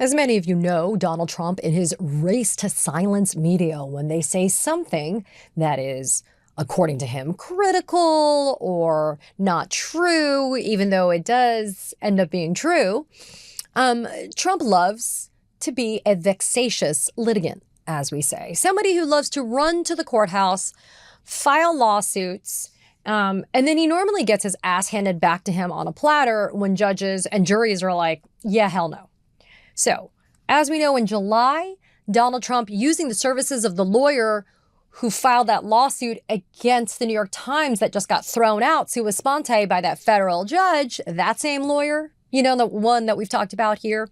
As many of you know, Donald Trump, in his race to silence media when they say something that is, according to him, critical or not true, even though it does end up being true, Trump loves to be a vexatious litigant, as we say. Somebody who loves to run to the courthouse, file lawsuits, and then he normally gets his ass handed back to him on a platter when judges and juries are like, yeah, hell no. So, as we know, in July, Donald Trump, using the services of the lawyer who filed that lawsuit against the New York Times that just got thrown out sua sponte by that federal judge, that same lawyer, you know, the one that we've talked about here,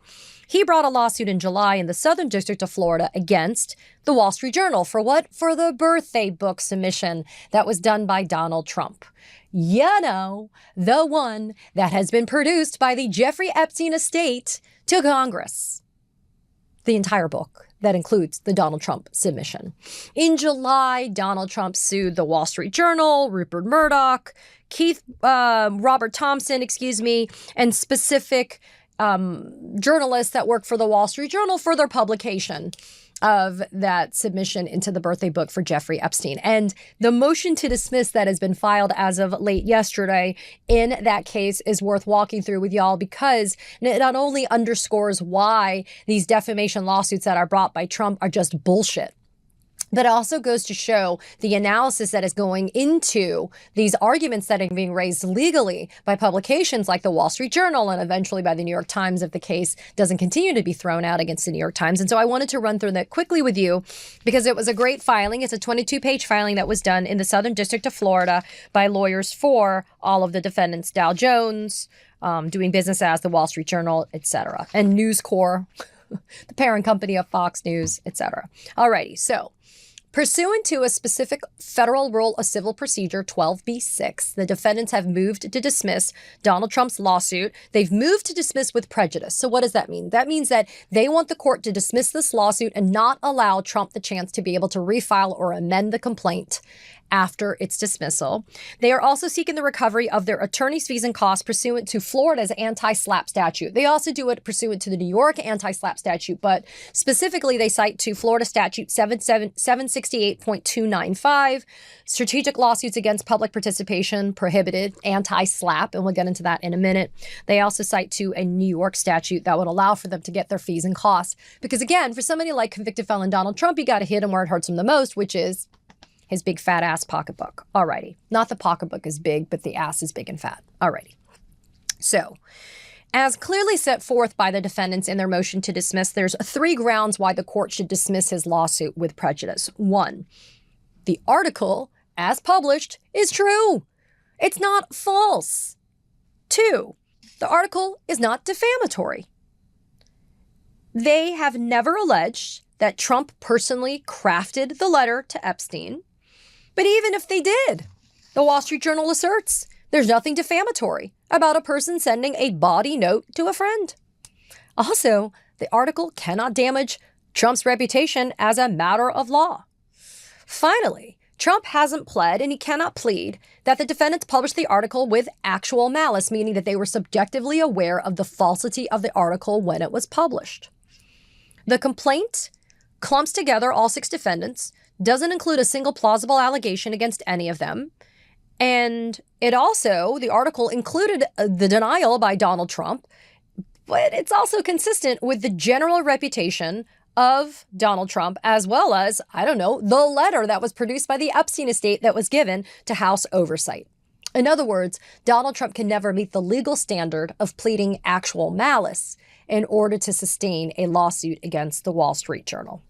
he brought a lawsuit in July in the Southern District of Florida against the Wall Street Journal. For what? For the birthday book submission that was done by Donald Trump. You know, the one that has been produced by the Jeffrey Epstein estate to Congress. The entire book that includes the Donald Trump submission. In July, Donald Trump sued the Wall Street Journal, Rupert Murdoch, Robert Thompson, and specific journalists that work for the Wall Street Journal for their publication of that submission into the birthday book for Jeffrey Epstein. And the motion to dismiss that has been filed as of late yesterday in that case is worth walking through with y'all, because it not only underscores why these defamation lawsuits that are brought by Trump are just bullshit, but it also goes to show the analysis that is going into these arguments that are being raised legally by publications like the Wall Street Journal and eventually by the New York Times if the case doesn't continue to be thrown out against the New York Times. And so I wanted to run through that quickly with you because it was a great filing. It's a 22-page filing that was done in the Southern District of Florida by lawyers for all of the defendants, Dow Jones, doing business as the Wall Street Journal, etc., and News Corp, the parent company of Fox News, etc. Alrighty, so pursuant to a specific federal rule of civil procedure 12b-6, the defendants have moved to dismiss Donald Trump's lawsuit. They've moved to dismiss with prejudice. So what does that mean? That means that they want the court to dismiss this lawsuit and not allow Trump the chance to be able to refile or amend the complaint after its dismissal. They are also seeking the recovery of their attorney's fees and costs pursuant to Florida's anti-SLAPP statute. They also do it pursuant to the New York anti-SLAPP statute, but specifically they cite to Florida statute 768.295, strategic lawsuits against public participation prohibited, anti-SLAPP, and we'll get into that in a minute. They also cite to a New York statute that would allow for them to get their fees and costs. Because again, for somebody like convicted felon Donald Trump, you got to hit him where it hurts him the most, which is his big fat ass pocketbook. Alrighty. Not the pocketbook is big, but the ass is big and fat. Alrighty. So, as clearly set forth by the defendants in their motion to dismiss, there's 3 grounds why the court should dismiss his lawsuit with prejudice. 1, the article, as published, is true. It's not false. 2, the article is not defamatory. They have never alleged that Trump personally crafted the letter to Epstein. But even if they did, the Wall Street Journal asserts there's nothing defamatory about a person sending a bawdy note to a friend. Also, the article cannot damage Trump's reputation as a matter of law. Finally, Trump hasn't pled, and he cannot plead, that the defendants published the article with actual malice, meaning that they were subjectively aware of the falsity of the article when it was published. The complaint clumps together all 6 defendants, doesn't include a single plausible allegation against any of them. And it also, the article included the denial by Donald Trump, but it's also consistent with the general reputation of Donald Trump, as well as, I don't know, the letter that was produced by the Epstein estate that was given to House oversight. In other words, Donald Trump can never meet the legal standard of pleading actual malice in order to sustain a lawsuit against the Wall Street Journal.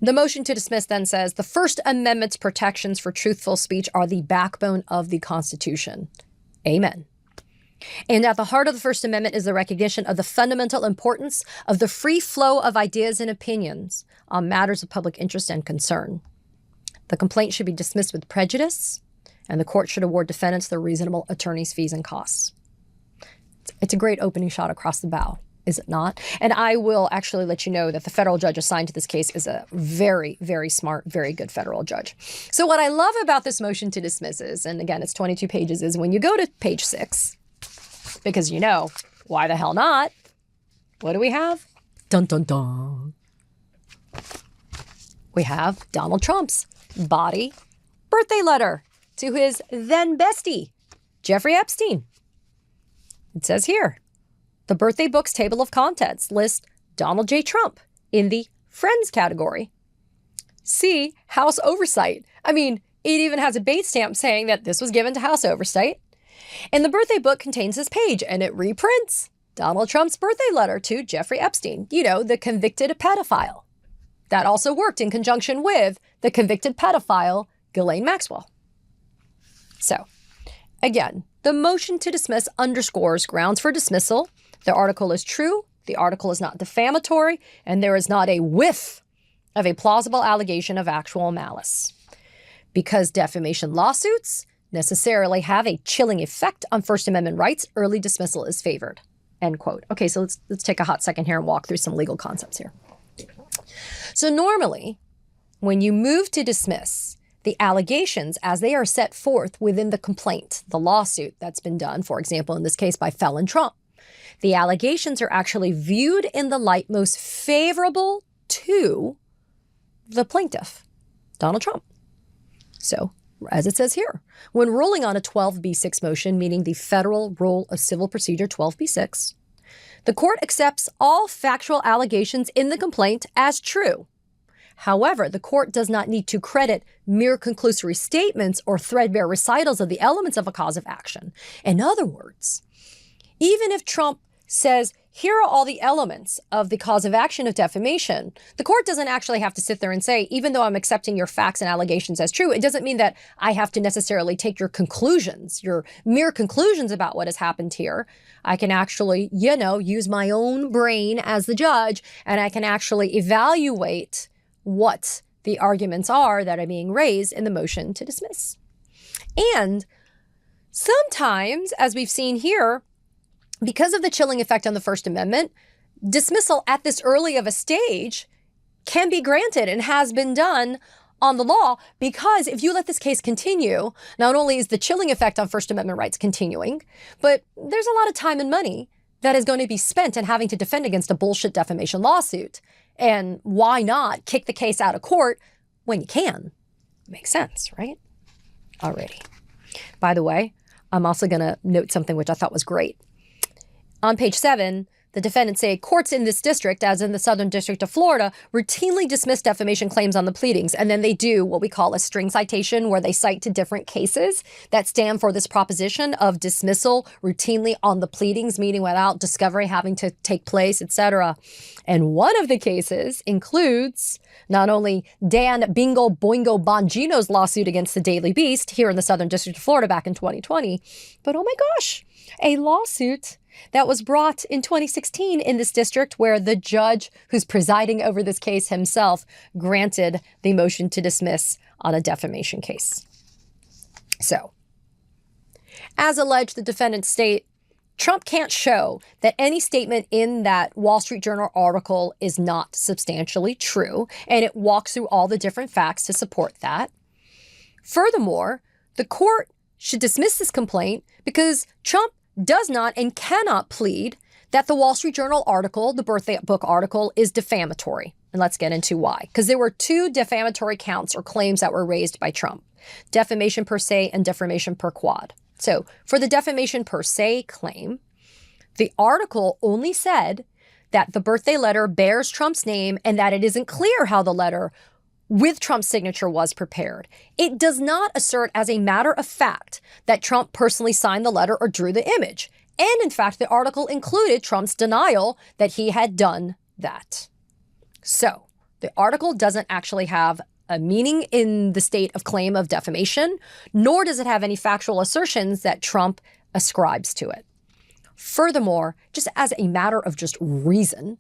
The motion to dismiss then says the First Amendment's protections for truthful speech are the backbone of the Constitution. Amen. And at the heart of the First Amendment is the recognition of the fundamental importance of the free flow of ideas and opinions on matters of public interest and concern. The complaint should be dismissed with prejudice, and the court should award defendants their reasonable attorney's fees and costs. It's a great opening shot across the bow, is it not? And I will actually let you know that the federal judge assigned to this case is a very, very smart, very good federal judge. So what I love about this motion to dismiss is, and again, it's 22 pages, is when you go to page 6, because you know, why the hell not? what do we have? Dun, dun, dun. We have Donald Trump's body birthday letter to his then bestie, Jeffrey Epstein. It says here, the birthday book's table of contents lists Donald J. Trump in the Friends category. See House Oversight. I mean, it even has a bait stamp saying that this was given to House Oversight. And the birthday book contains this page, and it reprints Donald Trump's birthday letter to Jeffrey Epstein, the convicted pedophile. That also worked in conjunction with the convicted pedophile, Ghislaine Maxwell. So, again, the motion to dismiss underscores grounds for dismissal. The article is true, the article is not defamatory, and there is not a whiff of a plausible allegation of actual malice. Because defamation lawsuits necessarily have a chilling effect on First Amendment rights, early dismissal is favored. End quote. Okay, so let's take a hot second here and walk through some legal concepts here. So normally, when you move to dismiss, the allegations as they are set forth within the complaint, the lawsuit that's been done, for example, in this case by felon Trump, the allegations are actually viewed in the light most favorable to the plaintiff, Donald Trump. So, as it says here, when ruling on a 12b6 motion, meaning the Federal Rule of Civil Procedure 12b6, the court accepts all factual allegations in the complaint as true. However, the court does not need to credit mere conclusory statements or threadbare recitals of the elements of a cause of action. In other words, even if Trump says, here are all the elements of the cause of action of defamation, the court doesn't actually have to sit there and say, even though I'm accepting your facts and allegations as true, it doesn't mean that I have to necessarily take your conclusions, your mere conclusions about what has happened here. I can actually, use my own brain as the judge, and I can actually evaluate what the arguments are that are being raised in the motion to dismiss. And sometimes, as we've seen here, because of the chilling effect on the First Amendment, dismissal at this early of a stage can be granted and has been done on the law, because if you let this case continue, not only is the chilling effect on First Amendment rights continuing, but there's a lot of time and money that is going to be spent in having to defend against a bullshit defamation lawsuit. And why not kick the case out of court when you can? Makes sense, right? Alrighty. By the way, I'm also going to note something which I thought was great. On page 7, the defendants say courts in this district, as in the Southern District of Florida, routinely dismiss defamation claims on the pleadings. And then they do what we call a string citation, where they cite to different cases that stand for this proposition of dismissal routinely on the pleadings, meaning without discovery having to take place, etc. And one of the cases includes not only Dan Bingo Boingo Bongino's lawsuit against the Daily Beast here in the Southern District of Florida back in 2020, but oh my gosh, a lawsuit that was brought in 2016 in this district, where the judge who's presiding over this case himself granted the motion to dismiss on a defamation case. So, as alleged, the defendants state, Trump can't show that any statement in that Wall Street Journal article is not substantially true, and it walks through all the different facts to support that. Furthermore, the court should dismiss this complaint because Trump does not and cannot plead that the Wall Street Journal article, the birthday book article, is defamatory. And let's get into why. Because there were two defamatory counts or claims that were raised by Trump: defamation per se and defamation per quad. So for the defamation per se claim, the article only said that the birthday letter bears Trump's name and that it isn't clear how the letter with Trump's signature was prepared. It does not assert as a matter of fact that Trump personally signed the letter or drew the image. And in fact, the article included Trump's denial that he had done that. So the article doesn't actually have a meaning in the state of claim of defamation, nor does it have any factual assertions that Trump ascribes to it. Furthermore, just as a matter of just reason,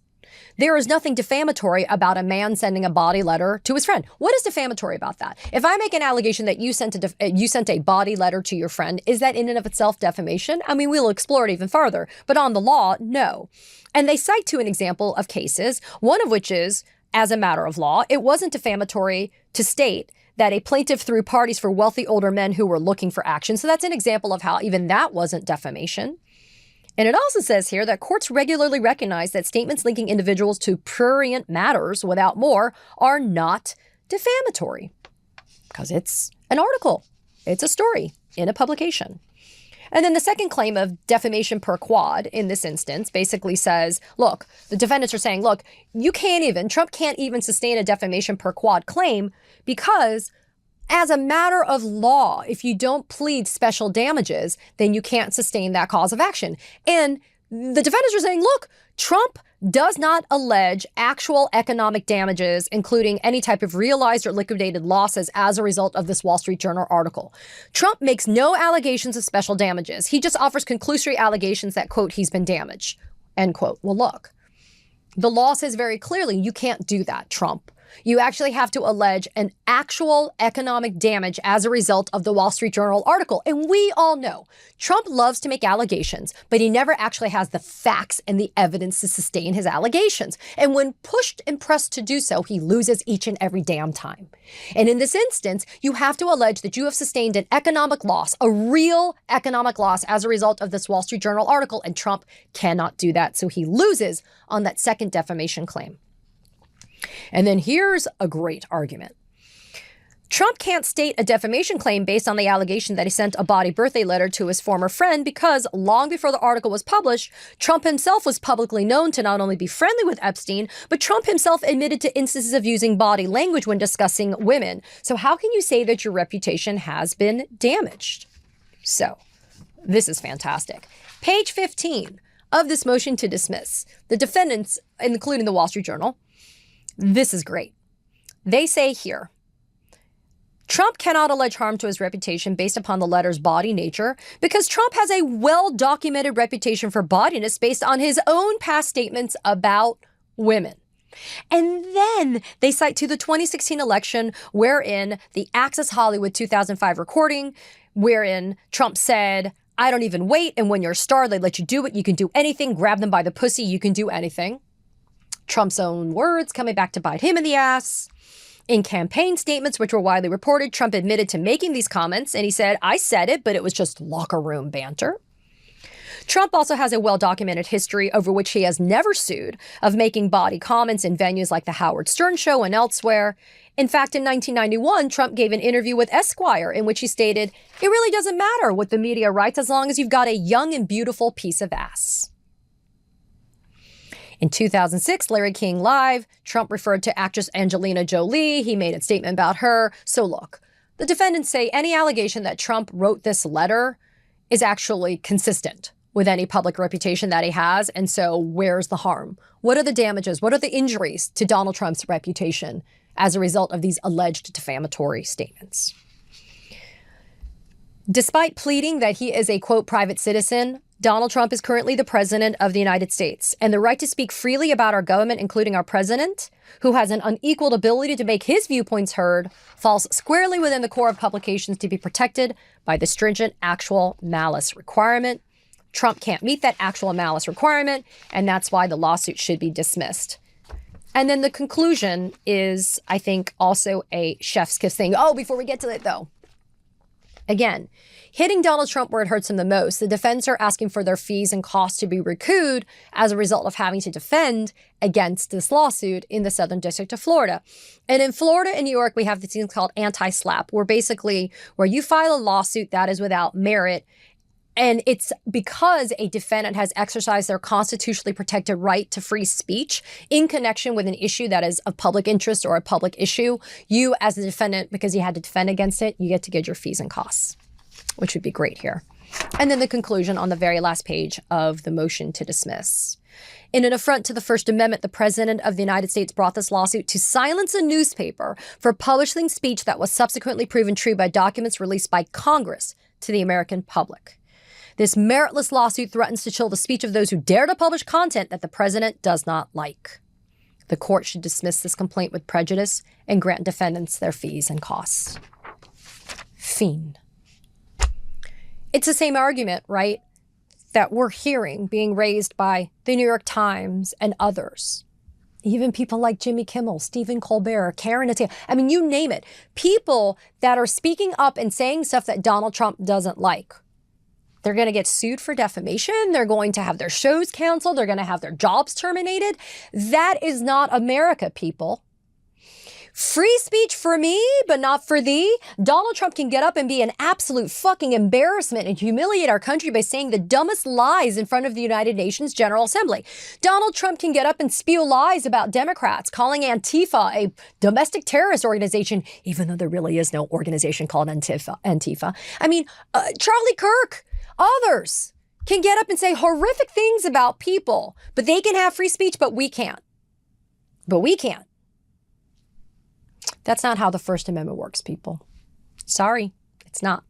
there is nothing defamatory about a man sending a body letter to his friend. What is defamatory about that? If I make an allegation that you sent a body letter to your friend, is that in and of itself defamation? I mean, we'll explore it even further, but on the law, no. And they cite to an example of cases, one of which is, as a matter of law, it wasn't defamatory to state that a plaintiff threw parties for wealthy older men who were looking for action. So that's an example of how even that wasn't defamation. And it also says here that courts regularly recognize that statements linking individuals to prurient matters without more are not defamatory because it's an article. It's a story in a publication. And then the second claim of defamation per quad in this instance basically says, look, the defendants are saying, look, Trump can't even sustain a defamation per quad claim because as a matter of law, if you don't plead special damages, then you can't sustain that cause of action. And the defendants are saying, look, Trump does not allege actual economic damages, including any type of realized or liquidated losses as a result of this Wall Street Journal article. Trump makes no allegations of special damages. He just offers conclusory allegations that, quote, he's been damaged, end quote. Well, look, the law says very clearly you can't do that, Trump. You actually have to allege an actual economic damage as a result of the Wall Street Journal article. And we all know Trump loves to make allegations, but he never actually has the facts and the evidence to sustain his allegations. And when pushed and pressed to do so, he loses each and every damn time. And in this instance, you have to allege that you have sustained an economic loss, a real economic loss as a result of this Wall Street Journal article. And Trump cannot do that. So he loses on that second defamation claim. And then here's a great argument. Trump can't state a defamation claim based on the allegation that he sent a bawdy birthday letter to his former friend because long before the article was published, Trump himself was publicly known to not only be friendly with Epstein, but Trump himself admitted to instances of using bawdy language when discussing women. So how can you say that your reputation has been damaged? So this is fantastic. Page 15 of this motion to dismiss, the defendants, including the Wall Street Journal, this is great. They say here, Trump cannot allege harm to his reputation based upon the letter's bawdy nature because Trump has a well-documented reputation for bawdiness based on his own past statements about women. And then they cite to the 2016 election wherein the Access Hollywood 2005 recording, wherein Trump said, I don't even wait, and when you're a star, they let you do it. You can do anything. Grab them by the pussy. You can do anything. Trump's own words coming back to bite him in the ass. In campaign statements, which were widely reported, Trump admitted to making these comments, and he said, I said it, but it was just locker room banter. Trump also has a well-documented history over which he has never sued of making bawdy comments in venues like the Howard Stern Show and elsewhere. In fact, in 1991, Trump gave an interview with Esquire in which he stated, it really doesn't matter what the media writes as long as you've got a young and beautiful piece of ass. In 2006, Larry King Live, Trump referred to actress Angelina Jolie. He made a statement about her. So look, the defendants say any allegation that Trump wrote this letter is actually consistent with any public reputation that he has. And so where's the harm? What are the damages? What are the injuries to Donald Trump's reputation as a result of these alleged defamatory statements? Despite pleading that he is a, quote, private citizen, Donald Trump is currently the president of the United States, and the right to speak freely about our government, including our president, who has an unequaled ability to make his viewpoints heard, falls squarely within the core of publications to be protected by the stringent actual malice requirement. Trump can't meet that actual malice requirement, and that's why the lawsuit should be dismissed. And then the conclusion is, I think, also a chef's kiss thing. Oh, before we get to it, though, again, hitting Donald Trump where it hurts him the most, the defense are asking for their fees and costs to be recouped as a result of having to defend against this lawsuit in the Southern District of Florida. And in Florida and New York, we have this thing called anti-SLAPP, where you file a lawsuit that is without merit. And it's because a defendant has exercised their constitutionally protected right to free speech in connection with an issue that is of public interest or a public issue. You, as the defendant, because you had to defend against it, you get to get your fees and costs, which would be great here. And then the conclusion on the very last page of the motion to dismiss. In an affront to the First Amendment, the President of the United States brought this lawsuit to silence a newspaper for publishing speech that was subsequently proven true by documents released by Congress to the American public. This meritless lawsuit threatens to chill the speech of those who dare to publish content that the president does not like. The court should dismiss this complaint with prejudice and grant defendants their fees and costs. Fiend. It's the same argument, right, that we're hearing being raised by the New York Times and others. Even people like Jimmy Kimmel, Stephen Colbert, Karen Attiah. I mean, you name it. People that are speaking up and saying stuff that Donald Trump doesn't like. They're going to get sued for defamation. They're going to have their shows canceled. They're going to have their jobs terminated. That is not America, people. Free speech for me, but not for thee. Donald Trump can get up and be an absolute fucking embarrassment and humiliate our country by saying the dumbest lies in front of the United Nations General Assembly. Donald Trump can get up and spew lies about Democrats, calling Antifa a domestic terrorist organization, even though there really is no organization called Antifa. I mean, Charlie Kirk, others can get up and say horrific things about people, but they can have free speech, but we can't. But we can't. That's not how the First Amendment works, people. Sorry, it's not.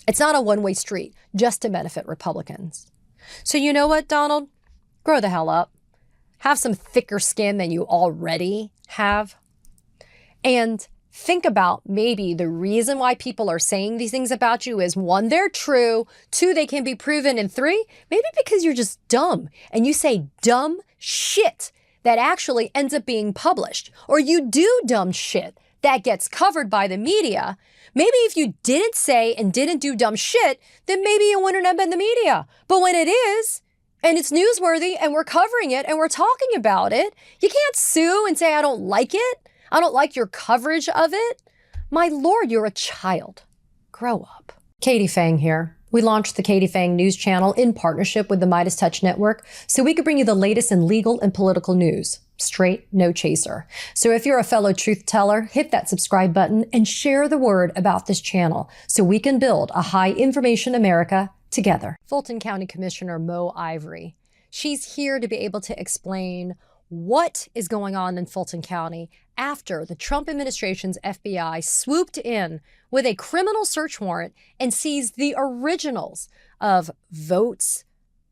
It's not a one-way street just to benefit Republicans. So you know what, Donald? Grow the hell up. Have some thicker skin than you already have. And think about maybe the reason why people are saying these things about you is 1, they're true, 2, they can be proven, and 3, maybe because you're just dumb and you say dumb shit that actually ends up being published, or you do dumb shit that gets covered by the media. Maybe if you didn't say and didn't do dumb shit, then maybe it wouldn't have been the media. But when it is, and it's newsworthy, and we're covering it, and we're talking about it, you can't sue and say, I don't like it. I don't like your coverage of it. My Lord, you're a child. Grow up. Katie Phang here. We launched the Katie Phang News Channel in partnership with the Midas Touch Network so we could bring you the latest in legal and political news. Straight, no chaser. So if you're a fellow truth teller, hit that subscribe button and share the word about this channel so we can build a high information America together. Fulton County Commissioner Mo Ivory. She's here to be able to explain what is going on in Fulton County after the Trump administration's FBI swooped in with a criminal search warrant and seized the originals of votes,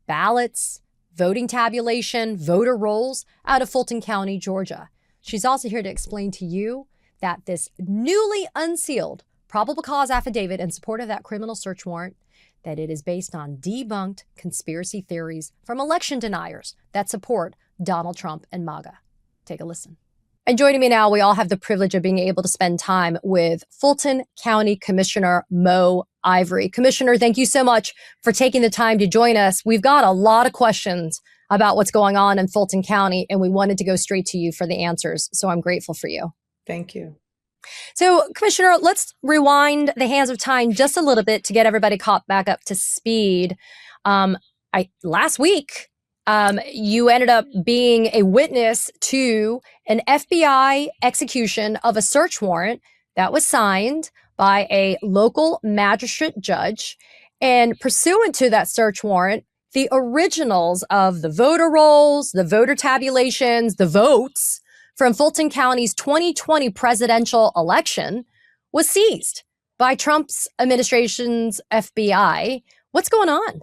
ballots, voting tabulation, voter rolls out of Fulton County, Georgia. She's also here to explain to you that this newly unsealed probable cause affidavit in support of that criminal search warrant, that it is based on debunked conspiracy theories from election deniers that support Donald Trump and MAGA. Take a listen. And joining me now, we all have the privilege of being able to spend time with Fulton County Commissioner Mo Ivory. Commissioner, thank you so much for taking the time to join us. We've got a lot of questions about what's going on in Fulton County, and we wanted to go straight to you for the answers. So I'm grateful for you. Thank you. So, Commissioner, let's rewind the hands of time just a little bit to get everybody caught back up to speed. Last week, you ended up being a witness to an FBI execution of a search warrant that was signed by a local magistrate judge. And pursuant to that search warrant, the originals of the voter rolls, the voter tabulations, the votes from Fulton County's 2020 presidential election was seized by Trump's administration's FBI. What's going on?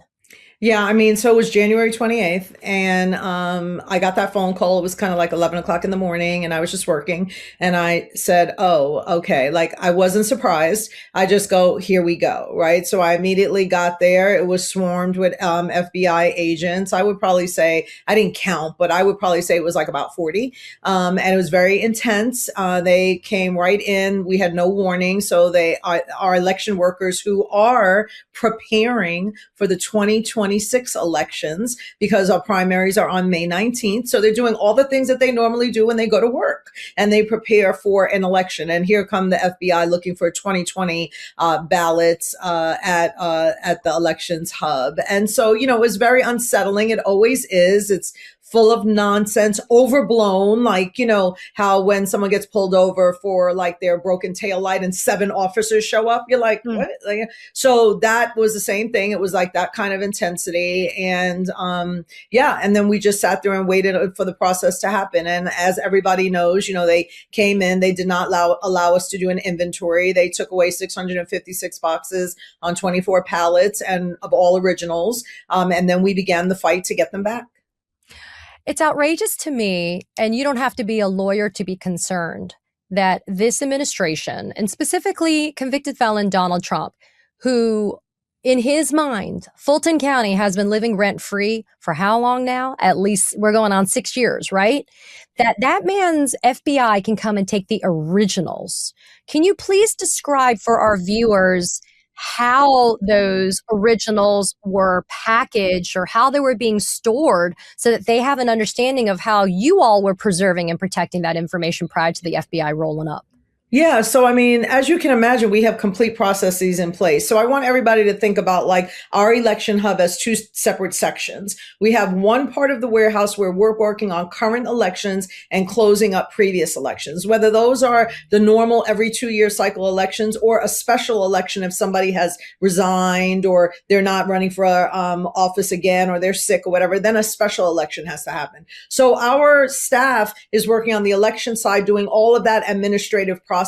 Yeah, I mean, so it was January 28th, and I got that phone call. It was kind of like 11 o'clock in the morning, and I was just working, and I said, oh, okay. Like, I wasn't surprised. I just go, here we go, right? So I immediately got there. It was swarmed with FBI agents. I would probably say, I didn't count, but I would probably say it was like about 40, and it was very intense. They came right in. We had no warning. So they are election workers who are preparing for the 2026 elections because our primaries are on May 19th. So they're doing all the things that they normally do when they go to work and they prepare for an election. And here come the FBI looking for 2020 ballots at the elections hub. And so, you know, it was very unsettling. It always is. It's full of nonsense, overblown, like, you know, how when someone gets pulled over for like their broken tail light and 7 officers show up, you're like, what? Like, so that was the same thing. It was like that kind of intensity. And yeah, and then we just sat there and waited for the process to happen. And as everybody knows, you know, they came in, they did not allow us to do an inventory. They took away 656 boxes on 24 pallets and of all originals. And then we began the fight to get them back. It's outrageous to me, and you don't have to be a lawyer to be concerned, that this administration, and specifically convicted felon Donald Trump, who in his mind, Fulton County has been living rent-free for how long now? At least we're going on 6 years, right? That man's FBI can come and take the originals. Can you please describe for our viewers how those originals were packaged or how they were being stored so that they have an understanding of how you all were preserving and protecting that information prior to the FBI rolling up. Yeah. So, I mean, as you can imagine, we have complete processes in place. So I want everybody to think about like our election hub as two separate sections. We have one part of the warehouse where we're working on current elections and closing up previous elections, whether those are the normal every 2-year cycle elections or a special election if somebody has resigned or they're not running for office again or they're sick or whatever, then a special election has to happen. So our staff is working on the election side, doing all of that administrative processing,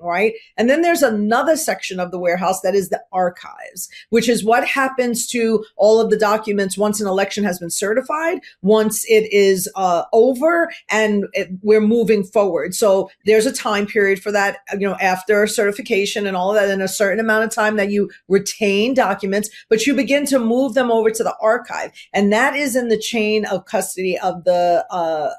right? And then there's another section of the warehouse that is the archives, which is what happens to all of the documents once an election has been certified, once it is over and we're moving forward. So there's a time period for that, after certification and all of that, in a certain amount of time that you retain documents, but you begin to move them over to the archive. And that is in the chain of custody of the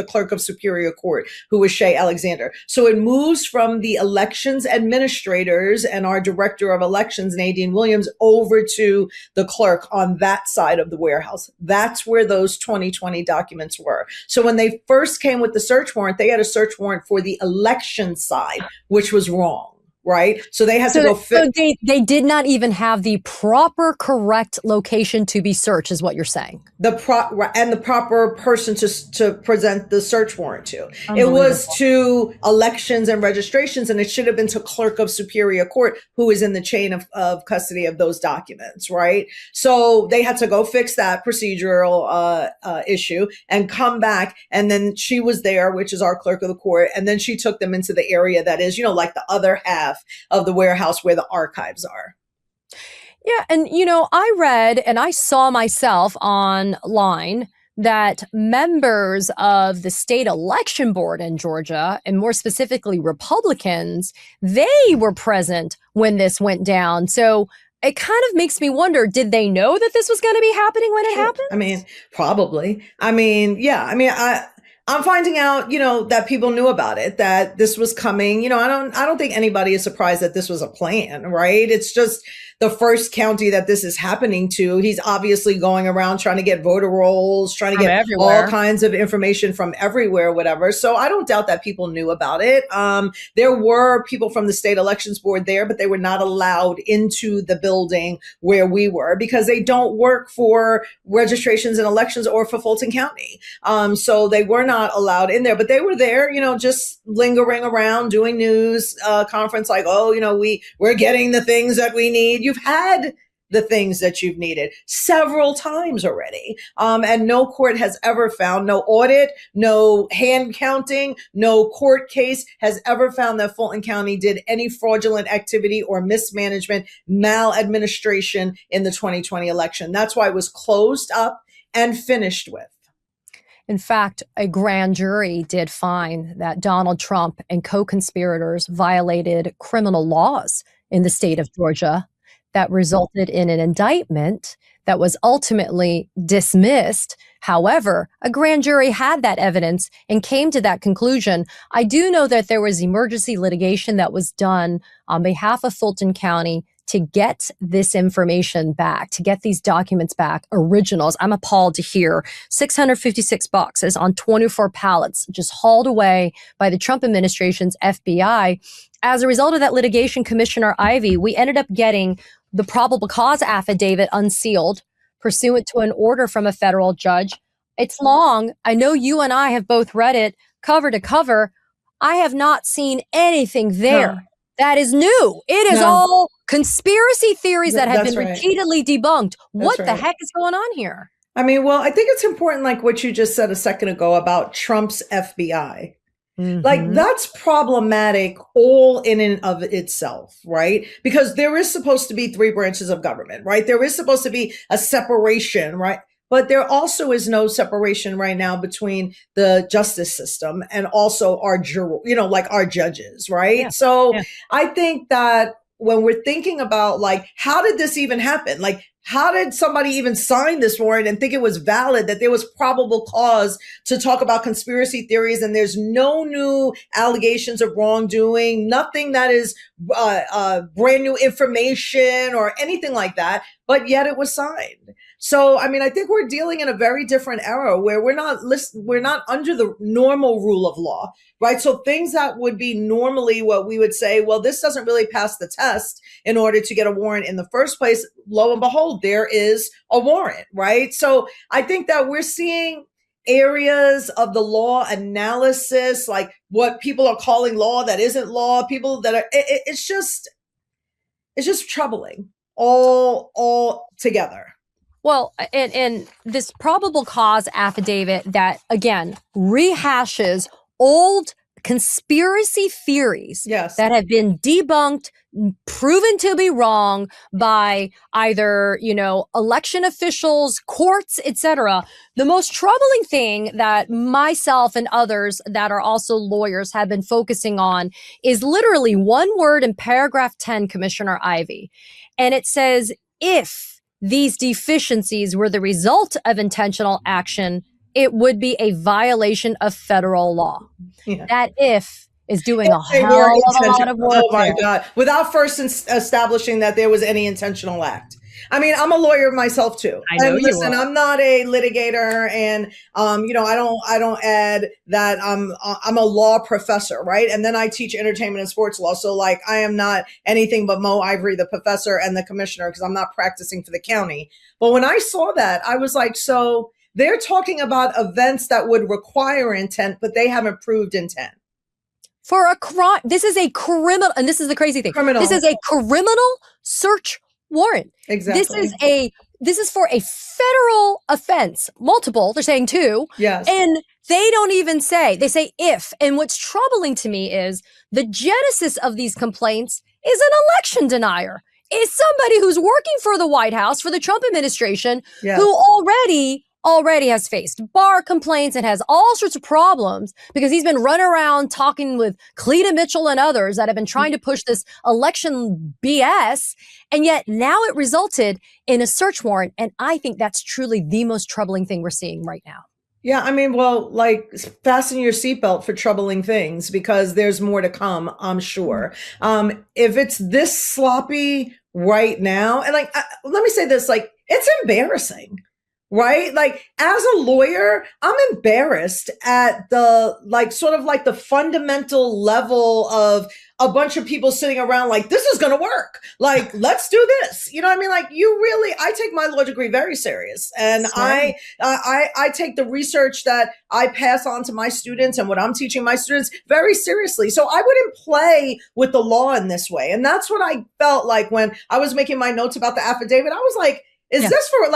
clerk of Superior Court, who was Shay Alexander. So it moves from the elections administrators and our director of elections, Nadine Williams, over to the clerk on that side of the warehouse. That's where those 2020 documents were. So when they first came with the search warrant, they had a search warrant for the election side, which was wrong. Right. So they had to go So they did not even have the proper correct location to be searched, is what you're saying. The proper person to present the search warrant to. It was to elections and registrations, and it should have been to clerk of Superior Court, who is in the chain of custody of those documents. Right. So they had to go fix that procedural issue and come back. And then she was there, which is our clerk of the court. And then she took them into the area that is, like the other half of the warehouse where the archives are. Yeah. And, I read and I saw myself online that members of the state election board in Georgia, and more specifically Republicans, they were present when this went down. So it kind of makes me wonder, did they know that this was going to be happening when it happened? I mean, probably. I mean, yeah. I mean, I'm finding out, that people knew about it, that this was coming. I don't think anybody is surprised that this was a plan, right? It's just the first county that this is happening to. He's obviously going around trying to get voter rolls, trying to get all kinds of information from everywhere, whatever. So I don't doubt that people knew about it. There were people from the state elections board there, but they were not allowed into the building where we were because they don't work for registrations and elections or for Fulton County. So they were not allowed in there, but they were there, just lingering around doing news conference like, we're getting the things that we need. You've had the things that you've needed several times already. And no court has ever found, no audit, no hand counting, no court case has ever found that Fulton County did any fraudulent activity or mismanagement, maladministration in the 2020 election. That's why it was closed up and finished with. In fact, a grand jury did find that Donald Trump and co-conspirators violated criminal laws in the state of Georgia that resulted in an indictment that was ultimately dismissed. However, a grand jury had that evidence and came to that conclusion. I do know that there was emergency litigation that was done on behalf of Fulton County to get this information back, to get these documents back, originals. I'm appalled to hear 656 boxes on 24 pallets just hauled away by the Trump administration's FBI. As a result of that litigation, Commissioner Ivey, we ended up getting the probable cause affidavit unsealed pursuant to an order from a federal judge. It's long. I know you and I have both read it cover to cover. I have not seen anything there. No. That is new. It is all conspiracy theories that have been repeatedly debunked. What the heck is going on here? I mean, well, I think it's important, like what you just said a second ago about Trump's FBI. Mm-hmm. Like that's problematic all in and of itself, right? Because there is supposed to be 3 branches of government, right? There is supposed to be a separation, right? But there also is no separation right now between the justice system and also our our judges, right? Yeah. So I think that when we're thinking about like, how did this even happen? Like how did somebody even sign this warrant and think it was valid, that there was probable cause to talk about conspiracy theories, and there's no new allegations of wrongdoing, nothing that is brand new information or anything like that, but yet it was signed. So, I mean, I think we're dealing in a very different era where we're not under the normal rule of law, right? So things that would be normally what we would say, well, this doesn't really pass the test in order to get a warrant in the first place. Lo and behold, there is a warrant, right? So I think that we're seeing areas of the law analysis, like what people are calling law that isn't law, people that are, it's just troubling all together. Well, and this probable cause affidavit that, again, rehashes old conspiracy theories that have been debunked, proven to be wrong by either, election officials, courts, etc. The most troubling thing that myself and others that are also lawyers have been focusing on is literally one word in paragraph 10, Commissioner Ivey. And it says, if these deficiencies were the result of intentional action, it would be a violation of federal law. Yeah. That if is doing a hell of a lot of work. Oh my God. Without first establishing that there was any intentional act. I mean, I'm a lawyer myself too. I know you are. I'm not a litigator, and I don't add that I'm a law professor, right? And then I teach entertainment and sports law. So like I am not anything but Mo Ivory, the professor and the commissioner, because I'm not practicing for the county. But when I saw that, I was like, so they're talking about events that would require intent, but they haven't proved intent. For a crime, this is a criminal, and this is the crazy thing. This is a criminal search warrant. Exactly. This is for a federal offense. Multiple, they're saying two. Yes. And they don't even say, they say if. And what's troubling to me is the genesis of these complaints is an election denier. Is somebody who's working for the White House, for the Trump administration, who already has faced bar complaints and has all sorts of problems because he's been running around talking with Cleta Mitchell and others that have been trying to push this election BS. And yet now it resulted in a search warrant. And I think that's truly the most troubling thing we're seeing right now. Yeah, I mean, well, like fasten your seatbelt for troubling things because there's more to come, I'm sure. If it's this sloppy right now, and like, let me say this, like, it's embarrassing. Right? Like as a lawyer, I'm embarrassed at the sort of the fundamental level of a bunch of people sitting around like, this is going to work. Like, let's do this. You know what I mean? Like I take my law degree very serious. And I take the research that I pass on to my students and what I'm teaching my students very seriously. So I wouldn't play with the law in this way. And that's what I felt like when I was making my notes about the affidavit. I was like, is this for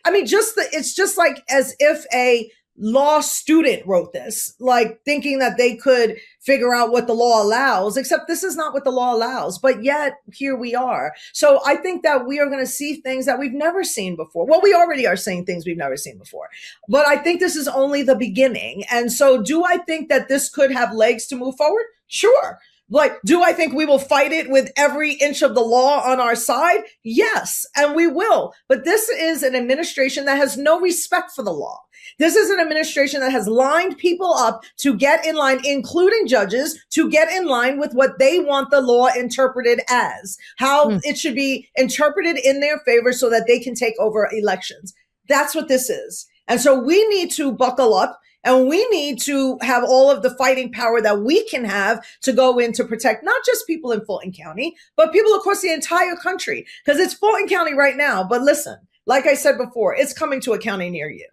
I mean, it's just like as if a law student wrote this, like thinking that they could figure out what the law allows, except this is not what the law allows. But yet here we are. So I think that we are going to see things that we've never seen before. Well, we already are seeing things we've never seen before, but I think this is only the beginning. And so do I think that this could have legs to move forward? Sure. Like, do I think we will fight it with every inch of the law on our side? Yes, and we will. But this is an administration that has no respect for the law. This is an administration that has lined people up to get in line, including judges, to get in line with what they want the law interpreted as, how it should be interpreted in their favor so that they can take over elections. That's what this is. And so we need to buckle up. And we need to have all of the fighting power that we can have to go in to protect not just people in Fulton County, but people across the entire country. Because it's Fulton County right now. But listen, like I said before, it's coming to a county near you.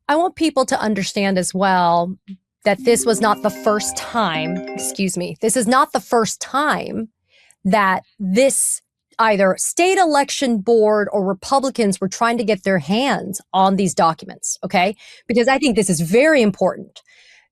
I want people to understand as well that this was not the first time, this is not the first time that this either state election board or Republicans were trying to get their hands on these documents, okay? Because I think this is very important.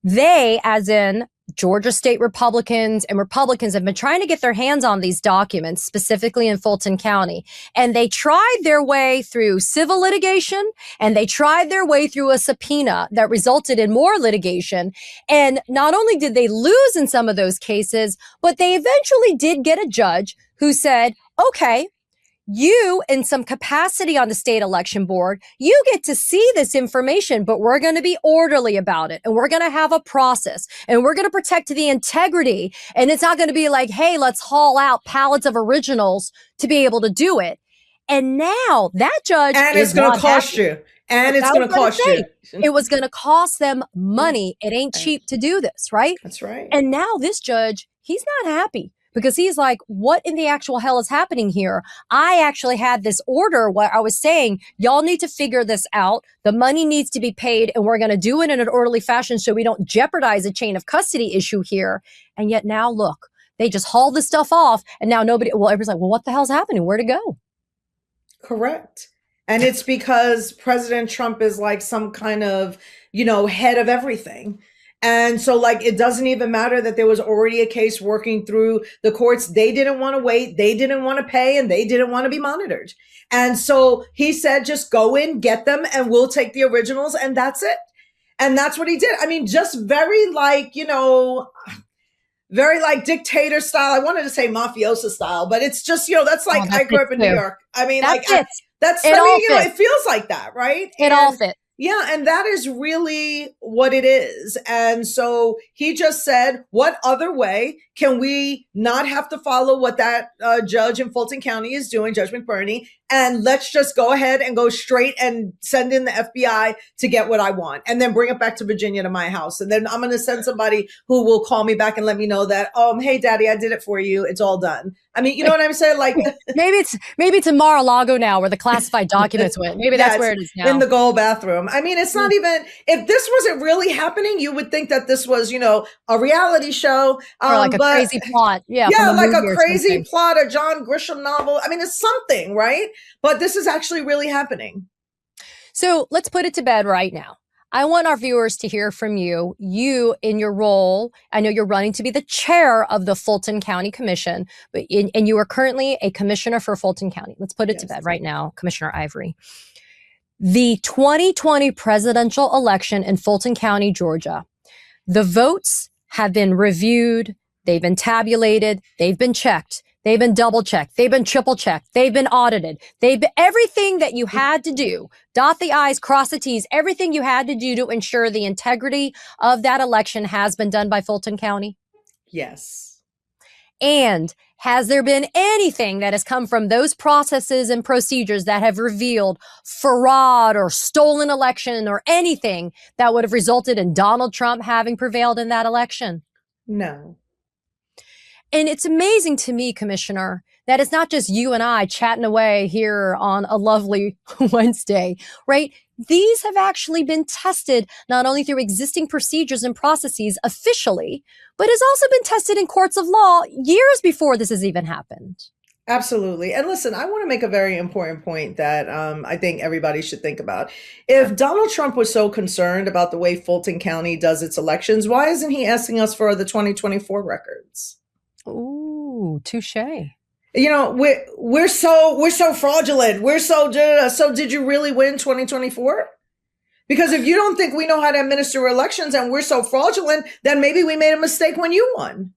They, as in Georgia state Republicans and Republicans, have been trying to get their hands on these documents, specifically in Fulton County. And they tried their way through civil litigation, and they tried their way through a subpoena that resulted in more litigation. And not only did they lose in some of those cases, but they eventually did get a judge who said, okay, you, in some capacity on the state election board, you get to see this information, but we're going to be orderly about it. And we're going to have a process and we're going to protect the integrity. And it's not going to be like, hey, let's haul out pallets of originals to be able to do it. And now that judge and it's going to cost you. And it's going to cost you. It was going to cost them money. It ain't cheap to do this, right? That's right. And now this judge, he's not happy. Because he's like, what in the actual hell is happening here? I actually had this order where I was saying, y'all need to figure this out. The money needs to be paid and we're going to do it in an orderly fashion so we don't jeopardize a chain of custody issue here. And yet now look, they just haul this stuff off and now everybody's like, well, what the hell's happening? Where'd it go? Correct. And it's because President Trump is like some kind of, head of everything. And so it doesn't even matter that there was already a case working through the courts. They didn't want to wait. They didn't want to pay and they didn't want to be monitored. And so he said, just go in, get them, and we'll take the originals. And that's it. And that's what he did. I mean, just very dictator style. I wanted to say mafioso style, but it's just, that's like, I grew up in New York. I mean, it feels like that, right? It all fits. Yeah. And that is really what it is. And so he just said, what other way can we not have to follow what that judge in Fulton County is doing, Judge McBurney, and let's just go ahead and go straight and send in the FBI to get what I want and then bring it back to Virginia to my house. And then I'm going to send somebody who will call me back and let me know that, hey, Daddy, I did it for you. It's all done. I mean, you know what I'm saying? Like maybe it's in Mar-a-Lago now where the classified documents went. Maybe that's where it is now. In the gold bathroom. I mean, it's not even, if this wasn't really happening, you would think that this was, a reality show. Or like a crazy plot. Yeah. Like a crazy plot, a John Grisham novel. I mean, it's something, right? But this is actually really happening. So let's put it to bed right now. I want our viewers to hear from you. You in your role, I know you're running to be the chair of the Fulton County Commission, and you are currently a commissioner for Fulton County. Let's put it to bed right now, Commissioner Ivory. The 2020 presidential election in Fulton County, Georgia, the votes have been reviewed, they've been tabulated, they've been checked. They've been double checked. They've been triple checked. They've been audited. Everything that you had to do, dot the I's, cross the T's, everything you had to do to ensure the integrity of that election has been done by Fulton County. Yes. And has there been anything that has come from those processes and procedures that have revealed fraud or stolen election or anything that would have resulted in Donald Trump having prevailed in that election? No. And it's amazing to me, Commissioner, that it's not just you and I chatting away here on a lovely Wednesday, right? These have actually been tested not only through existing procedures and processes officially, but has also been tested in courts of law years before this has even happened. Absolutely. And listen, I want to make a very important point that I think everybody should think about. If Donald Trump was so concerned about the way Fulton County does its elections, why isn't he asking us for the 2024 records? Ooh, touche. We're so fraudulent. So did you really win 2024? Because if you don't think we know how to administer elections and we're so fraudulent, then maybe we made a mistake when you won.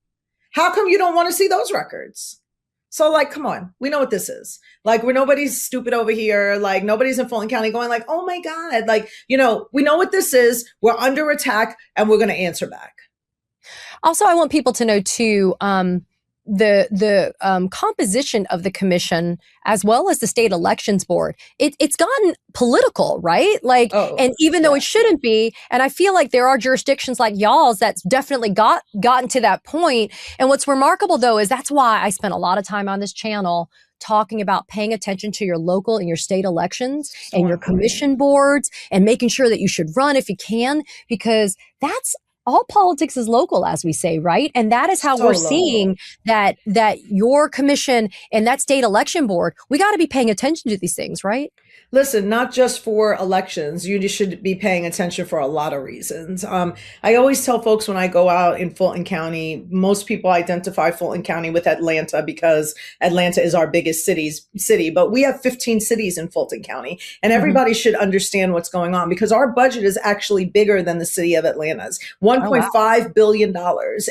How come you don't want to see those records? So come on, we know what this is. We're nobody's stupid over here. Nobody's in Fulton County going oh my God, we know what this is. We're under attack and we're going to answer back. Also, I want people to know too, the composition of the commission, as well as the state elections board, it's gotten political, right? And even though it shouldn't be, and I feel like there are jurisdictions like y'all's that's definitely gotten to that point. And what's remarkable though is that's why I spent a lot of time on this channel talking about paying attention to your local and your state elections and your commission boards and making sure that you should run if you can, because that's all politics is local, as we say, right? And that is how we're seeing that your commission and that state election board, we got to be paying attention to these things, right? Listen, not just for elections, you should be paying attention for a lot of reasons. I always tell folks when I go out in Fulton County, most people identify Fulton County with Atlanta because Atlanta is our biggest city, but we have 15 cities in Fulton County, and everybody should understand what's going on because our budget is actually bigger than the city of Atlanta's, $1.5 billion.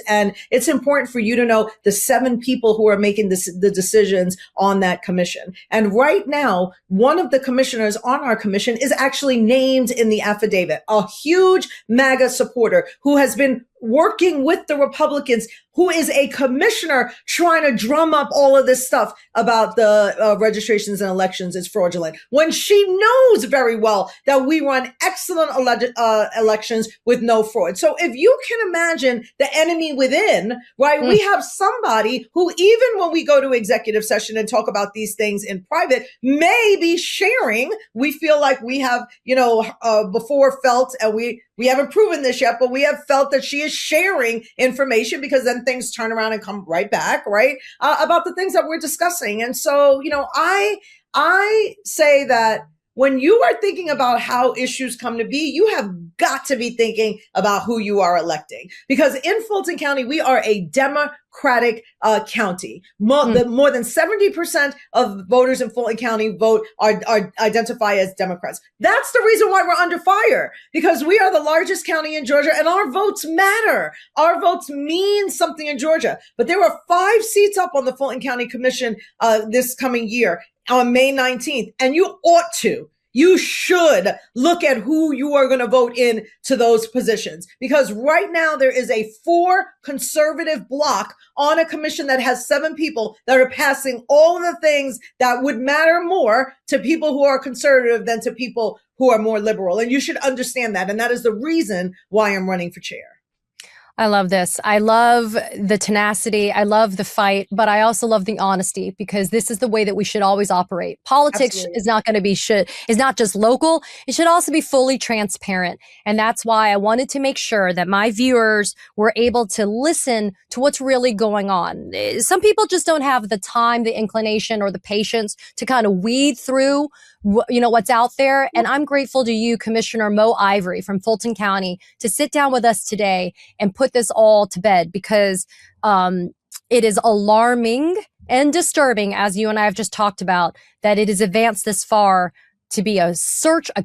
And it's important for you to know the 7 people who are making the decisions on that commission. And right now, one of the commissioners on our commission is actually named in the affidavit, a huge MAGA supporter who has been working with the Republicans, who is a commissioner trying to drum up all of this stuff about the registrations and elections is fraudulent, when she knows very well that we run excellent elections with no fraud. So if you can imagine the enemy within, right, we have somebody who, even when we go to executive session and talk about these things in private, may be sharing. We feel like we have, before felt, and we haven't proven this yet, but we have felt that she is sharing information because then things turn around and come right back, right? About the things that we're discussing. And so, I say that when you are thinking about how issues come to be, you have got to be thinking about who you are electing. Because in Fulton County, we are a Democratic county. More than 70% of voters in Fulton County are identify as Democrats. That's the reason why we're under fire, because we are the largest county in Georgia and our votes matter. Our votes mean something in Georgia. But there were 5 seats up on the Fulton County Commission this coming year on May 19th. And you should look at who you are going to vote in to those positions, because right now there is a 4 conservative block on a commission that has 7 people that are passing all of the things that would matter more to people who are conservative than to people who are more liberal. And you should understand that. And that is the reason why I'm running for chair. I love this. I love the tenacity. I love the fight, but I also love the honesty, because this is the way that we should always operate. Politics is not going to be is not just local. It should also be fully transparent. And that's why I wanted to make sure that my viewers were able to listen to what's really going on. Some people just don't have the time, the inclination, or the patience to kind of weed through what's out there. And I'm grateful to you, Commissioner Mo Ivory from Fulton County, to sit down with us today and put this all to bed, because it is alarming and disturbing, as you and I have just talked about, that it has advanced this far to be a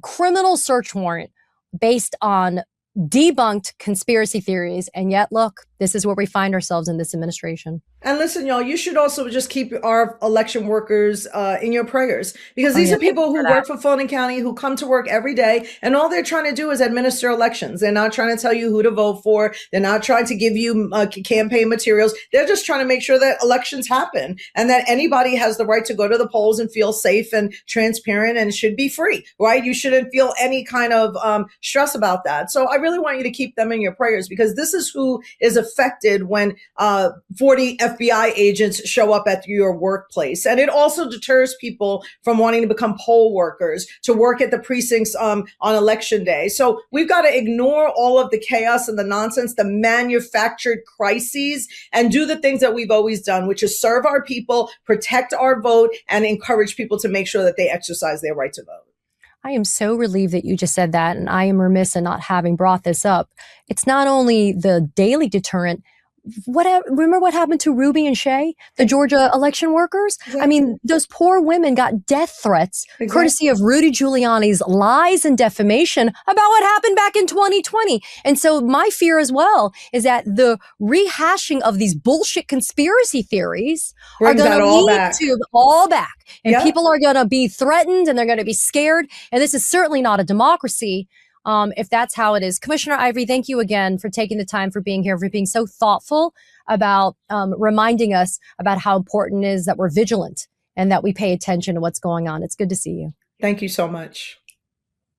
criminal search warrant based on debunked conspiracy theories. And yet, look, this is where we find ourselves in this administration. And listen, y'all, you should also just keep our election workers in your prayers, because these are people who work for Fulton County, who come to work every day, and all they're trying to do is administer elections. They're not trying to tell you who to vote for. They're not trying to give you campaign materials. They're just trying to make sure that elections happen and that anybody has the right to go to the polls and feel safe and transparent and should be free, right? You shouldn't feel any kind of stress about that. So I really want you to keep them in your prayers, because this is who is affected when 40 FBI agents show up at your workplace. And it also deters people from wanting to become poll workers, to work at the precincts on election day. So we've got to ignore all of the chaos and the nonsense, the manufactured crises, and do the things that we've always done, which is serve our people, protect our vote, and encourage people to make sure that they exercise their right to vote. I am so relieved that you just said that, and I am remiss in not having brought this up. It's not only the daily deterrent. Remember what happened to Ruby and Shay, the Georgia election workers? Exactly. I mean, those poor women got death threats, courtesy of Rudy Giuliani's lies and defamation about what happened back in 2020. And so my fear as well is that the rehashing of these bullshit conspiracy theories are going to lead to all back. And people are going to be threatened and they're going to be scared. And this is certainly not a democracy. If that's how it is. Commissioner Ivory, thank you again for taking the time, for being here, for being so thoughtful about reminding us about how important it is that we're vigilant and that we pay attention to what's going on. It's good to see you. Thank you so much.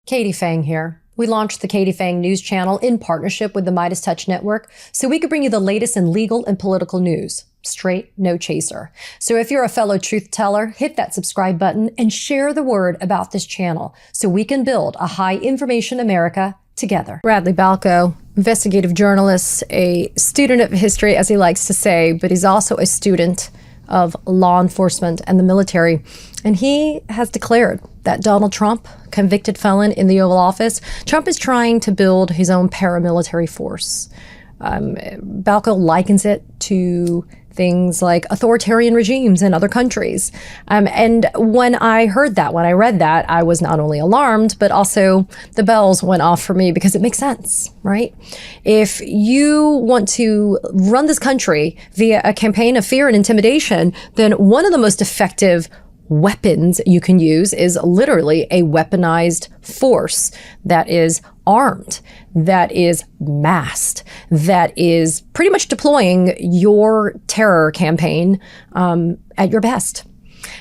Katie Phang here. We launched the Katie Phang News Channel in partnership with the Midas Touch Network so we could bring you the latest in legal and political news. Straight, no chaser. So if you're a fellow truth teller, hit that subscribe button and share the word about this channel so we can build a high information America together. Bradley Balco, investigative journalist, a student of history, as he likes to say, but he's also a student of law enforcement and the military. And he has declared that Donald Trump, convicted felon in the Oval Office, Trump is trying to build his own paramilitary force. Balco likens it to things like authoritarian regimes in other countries. And when I heard that, when I read that, I was not only alarmed, but also the bells went off for me because it makes sense, right? If you want to run this country via a campaign of fear and intimidation, then one of the most effective weapons you can use is literally a weaponized force that is armed, that is masked, that is pretty much deploying your terror campaign at your best.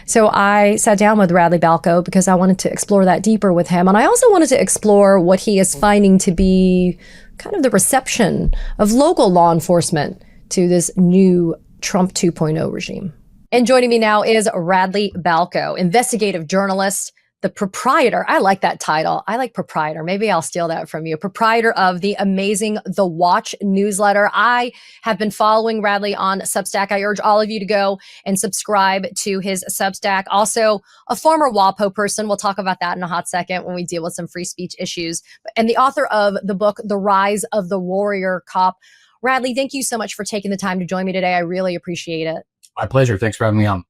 So I sat down with Radley Balco because I wanted to explore that deeper with him. And I also wanted to explore what he is finding to be kind of the reception of local law enforcement to this new Trump 2.0 regime. And joining me now is Radley Balco, investigative journalist, the proprietor. I like that title. I like proprietor. Maybe I'll steal that from you. Proprietor of the amazing The Watch newsletter. I have been following Radley on Substack. I urge all of you to go and subscribe to his Substack. Also, a former WAPO person. We'll talk about that in a hot second when we deal with some free speech issues. And the author of the book, The Rise of the Warrior Cop. Radley, thank you so much for taking the time to join me today. I really appreciate it. My pleasure. Thanks for having me on.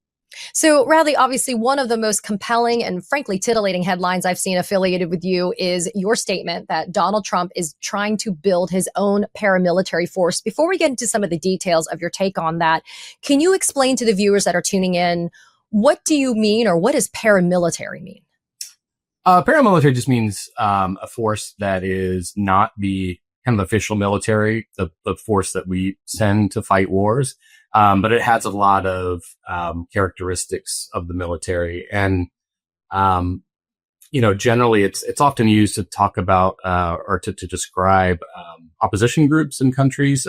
So, Radley, obviously, one of the most compelling and frankly titillating headlines I've seen affiliated with you is your statement that Donald Trump is trying to build his own paramilitary force. Before we get into some of the details of your take on that, can you explain to the viewers that are tuning in, what do you mean, or what does paramilitary mean? Paramilitary just means a force that is not the kind of official military, the force that we send to fight wars. But it has a lot of characteristics of the military, and generally it's often used to talk about or to describe opposition groups in countries.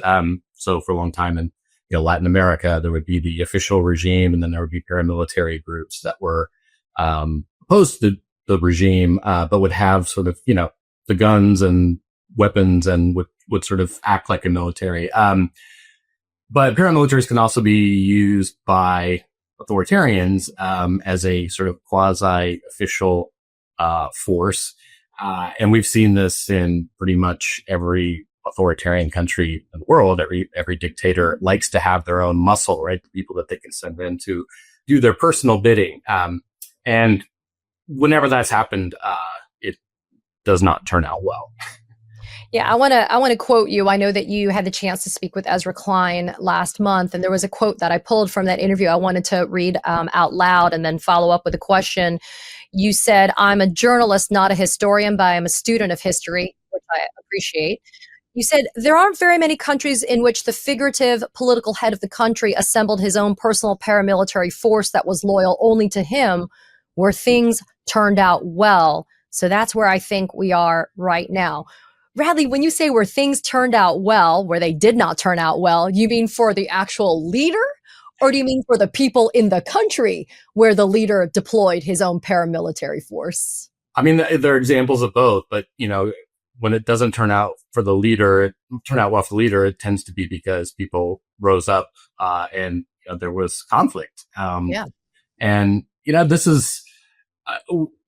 So for a long time in Latin America, there would be the official regime, and then there would be paramilitary groups that were opposed to the regime, but would have sort of the guns and weapons and would sort of act like a military. But paramilitaries can also be used by authoritarians as a sort of quasi-official force. And we've seen this in pretty much every authoritarian country in the world. Every dictator likes to have their own muscle, right? The people that they can send in to do their personal bidding. And whenever that's happened, it does not turn out well. Yeah, I want to quote you. I know that you had the chance to speak with Ezra Klein last month, and there was a quote that I pulled from that interview I wanted to read out loud and then follow up with a question. You said, "I'm a journalist, not a historian, but I'm a student of history," which I appreciate. You said, "There aren't very many countries in which the figurative political head of the country assembled his own personal paramilitary force that was loyal only to him, where things turned out well. So that's where I think we are right now." Radley, when you say where things turned out well, where they did not turn out well, you mean for the actual leader? Or do you mean for the people in the country where the leader deployed his own paramilitary force? I mean, there are examples of both, but, when it doesn't turn out well for the leader, it tends to be because people rose up and there was conflict. And, this is...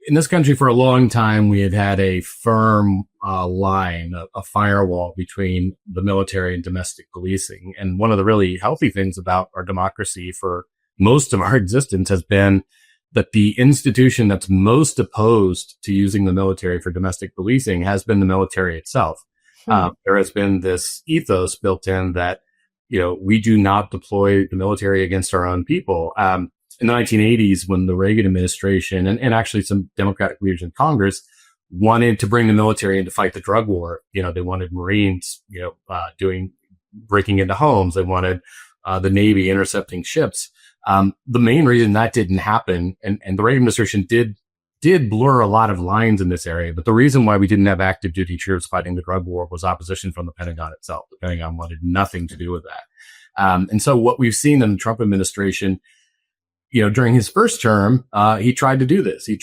in this country, for a long time, we had a firm line, a firewall between the military and domestic policing. And one of the really healthy things about our democracy for most of our existence has been that the institution that's most opposed to using the military for domestic policing has been the military itself. There has been this ethos built in that, we do not deploy the military against our own people. In the 1980s, when the Reagan administration and actually some Democratic leaders in Congress wanted to bring the military in to fight the drug war, they wanted Marines, breaking into homes. They wanted the Navy intercepting ships. The main reason that didn't happen, and the Reagan administration did blur a lot of lines in this area, but the reason why we didn't have active duty troops fighting the drug war was opposition from the Pentagon itself. The Pentagon wanted nothing to do with that. And so what we've seen in the Trump administration, during his first term, he tried to do this. He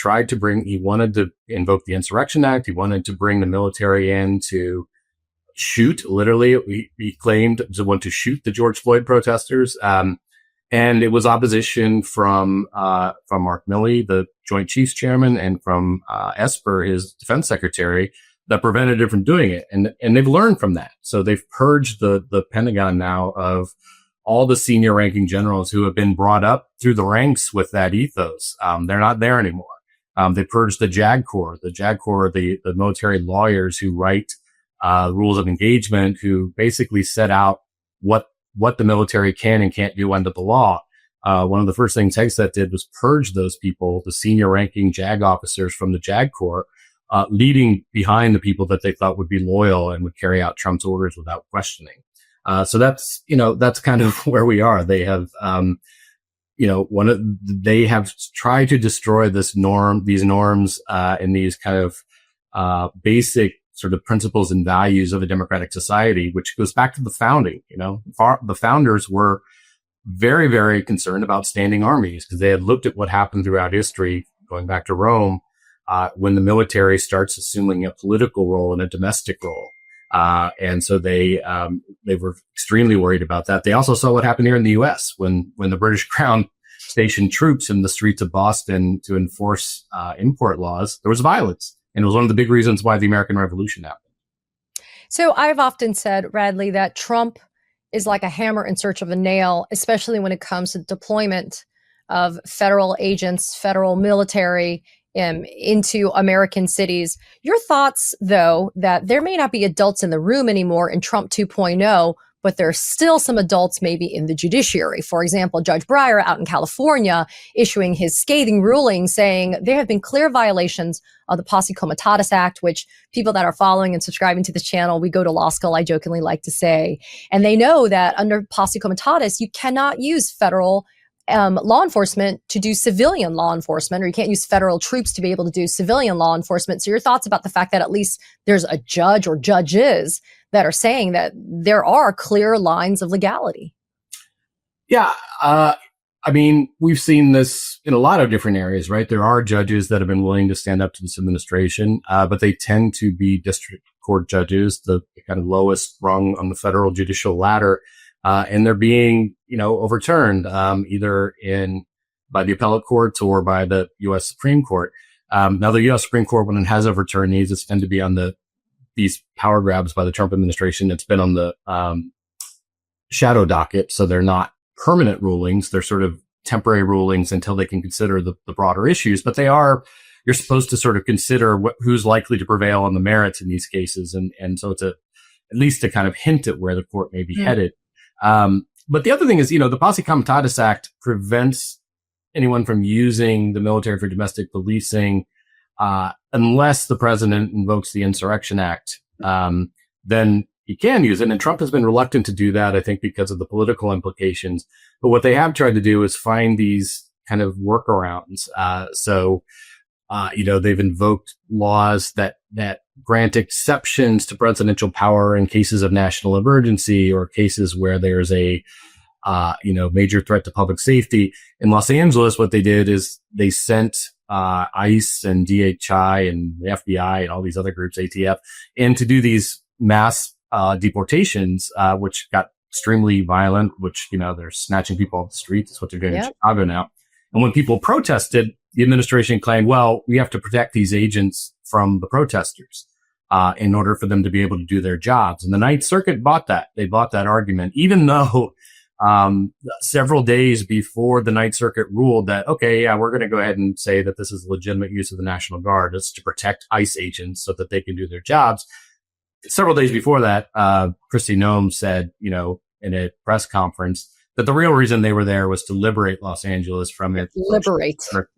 wanted to invoke the Insurrection Act. He wanted to bring the military in to shoot, literally. He claimed to want to shoot the George Floyd protesters. And it was opposition from Mark Milley, the Joint Chiefs Chairman, and from Esper, his defense secretary, that prevented it from doing it. And they've learned from that. So they've purged the Pentagon now of all the senior ranking generals who have been brought up through the ranks with that ethos. They're not there anymore. They purged the JAG Corps, the military lawyers who write rules of engagement, who basically set out what the military can and can't do under the law. One of the first things Hegseth did was purge those people, the senior ranking JAG officers from the JAG Corps, leading behind the people that they thought would be loyal and would carry out Trump's orders without questioning. So that's kind of where we are. They have, they have tried to destroy these norms, and these kind of, basic sort of principles and values of a democratic society, which goes back to the founding. The founders were very, very concerned about standing armies because they had looked at what happened throughout history, going back to Rome, when the military starts assuming a political role and a domestic role. And so they were extremely worried about that. They also saw what happened here in the U.S. when the British Crown stationed troops in the streets of Boston to enforce import laws. There was violence. And it was one of the big reasons why the American Revolution happened. So I've often said, Radley, that Trump is like a hammer in search of a nail, especially when it comes to deployment of federal agents, federal military into American cities. Your thoughts, though, that there may not be adults in the room anymore in Trump 2.0, but there's still some adults maybe in the judiciary. For example, Judge Breyer out in California issuing his scathing ruling saying there have been clear violations of the Posse Comitatus Act, which people that are following and subscribing to this channel, we go to law school, I jokingly like to say. And they know that under Posse Comitatus, you cannot use federal law enforcement to do civilian law enforcement, or you can't use federal troops to be able to do civilian law enforcement. So your thoughts about the fact that at least there's a judge or judges that are saying that there are clear lines of legality? Yeah. We've seen this in a lot of different areas, right? There are judges that have been willing to stand up to this administration, but they tend to be district court judges, the kind of lowest rung on the federal judicial ladder. And they're being, overturned, either by the appellate courts or by the U.S. Supreme Court. Now the U.S. Supreme Court, when it has overturned these, it's tend to be on these power grabs by the Trump administration. It's been on the, shadow docket. So they're not permanent rulings. They're sort of temporary rulings until they can consider the broader issues, but you're supposed to sort of consider who's likely to prevail on the merits in these cases. And so it's at least to kind of hint at where the court may be headed. But the other thing is, the Posse Comitatus Act prevents anyone from using the military for domestic policing, unless the president invokes the Insurrection Act. Then he can use it. And Trump has been reluctant to do that, I think, because of the political implications. But what they have tried to do is find these kind of workarounds. They've invoked laws that grant exceptions to presidential power in cases of national emergency or cases where there's a, major threat to public safety. In Los Angeles, what they did is they sent ICE and DHI and the FBI and all these other groups, ATF, in to do these mass deportations, which got extremely violent, which, they're snatching people off the streets. That's what they're doing in Chicago now. And when people protested, the administration claimed, well, we have to protect these agents from the protesters in order for them to be able to do their jobs. And the Ninth Circuit bought that. They bought that argument, even though several days before the Ninth Circuit ruled that, okay, yeah, we're going to go ahead and say that this is legitimate use of the National Guard. It's to protect ICE agents so that they can do their jobs. Several days before that, Kristi Noem said, in a press conference, that the real reason they were there was to liberate Los Angeles from its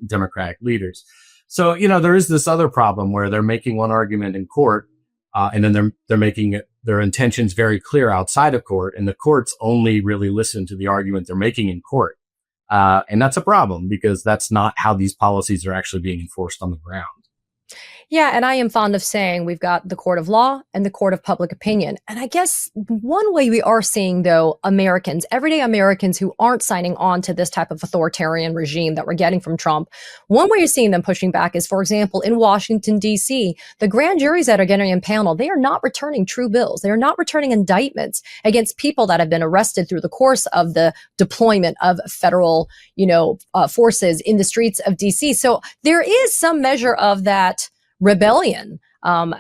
Democratic leaders. So, there is this other problem where they're making one argument in court, and then they're making their intentions very clear outside of court, and the courts only really listen to the argument they're making in court. And that's a problem because that's not how these policies are actually being enforced on the ground. Yeah, and I am fond of saying we've got the court of law and the court of public opinion. And I guess one way we are seeing, though, Americans, everyday Americans who aren't signing on to this type of authoritarian regime that we're getting from Trump, one way you're seeing them pushing back is, for example, in Washington, D.C., the grand juries that are getting impaneled, they are not returning true bills. They are not returning indictments against people that have been arrested through the course of the deployment of federal, forces in the streets of D.C. So there is some measure of that rebellion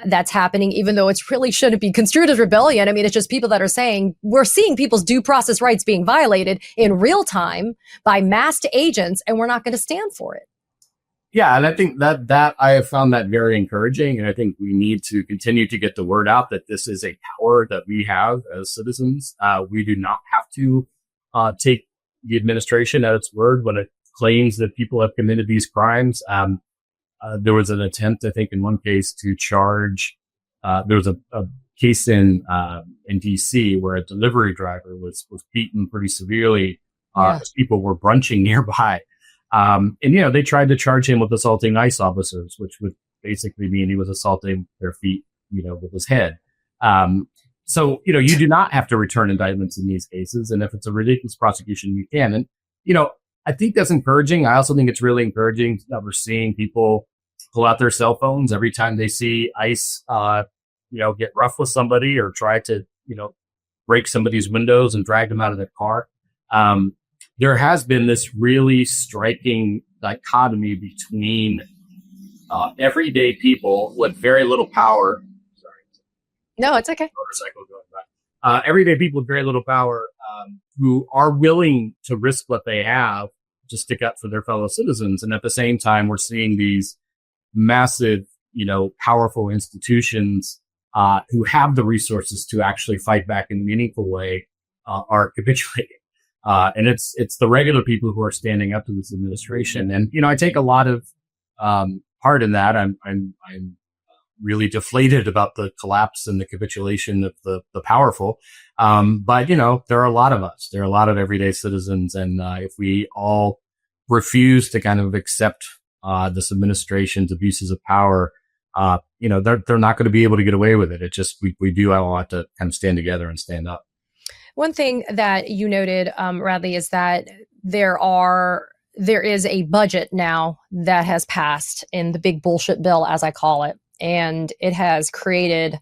that's happening, even though it's really shouldn't be construed as rebellion. I mean, it's just people that are saying we're seeing people's due process rights being violated in real time by masked agents, and we're not going to stand for it. Yeah, and I think that I have found that very encouraging, and I think we need to continue to get the word out that this is a power that we have as citizens. We do not have to take the administration at its word when it claims that people have committed these crimes. There was an attempt, I think, in one case to charge. There was a case in DC where a delivery driver was beaten pretty severely as people were brunching nearby. And they tried to charge him with assaulting ICE officers, which would basically mean he was assaulting their feet, with his head. So you do not have to return indictments in these cases, and if it's a ridiculous prosecution, you can. And I think that's encouraging. I also think it's really encouraging that we're seeing people pull out their cell phones every time they see ICE, get rough with somebody or try to, break somebody's windows and drag them out of their car. There has been this really striking dichotomy between everyday people with very little power. Sorry. No, it's okay. Motorcycle going by. Everyday people with very little power who are willing to risk what they have to stick up for their fellow citizens. And at the same time, we're seeing these massive, powerful institutions who have the resources to actually fight back in a meaningful way are capitulating. And it's the regular people who are standing up to this administration. And, I take a lot of part in that. I'm really deflated about the collapse and the capitulation of the powerful. But, there are a lot of us. There are a lot of everyday citizens. And if we all refuse to kind of accept this administration's abuses of power, they're not going to be able to get away with it. It just, we do all have to kind of stand together and stand up. One thing that you noted, Radley, is that there is a budget now that has passed in the big bullshit bill, as I call it, and it has created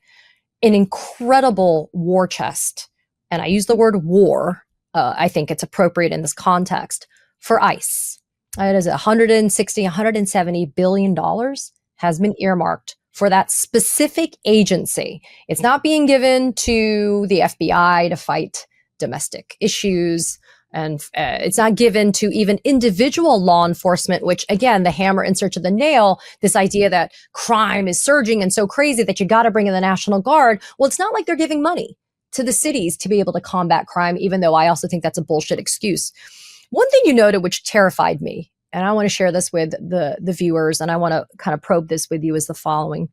an incredible war chest. And I use the word war. I think it's appropriate in this context for ICE. It is $170 billion has been earmarked for that specific agency. It's not being given to the FBI to fight domestic issues. And it's not given to even individual law enforcement, which, again, the hammer in search of the nail, this idea that crime is surging and so crazy that you got to bring in the National Guard. Well, it's not like they're giving money to the cities to be able to combat crime, even though I also think that's a bullshit excuse. One thing you noted, which terrified me, and I want to share this with the viewers, and I want to kind of probe this with you, is the following.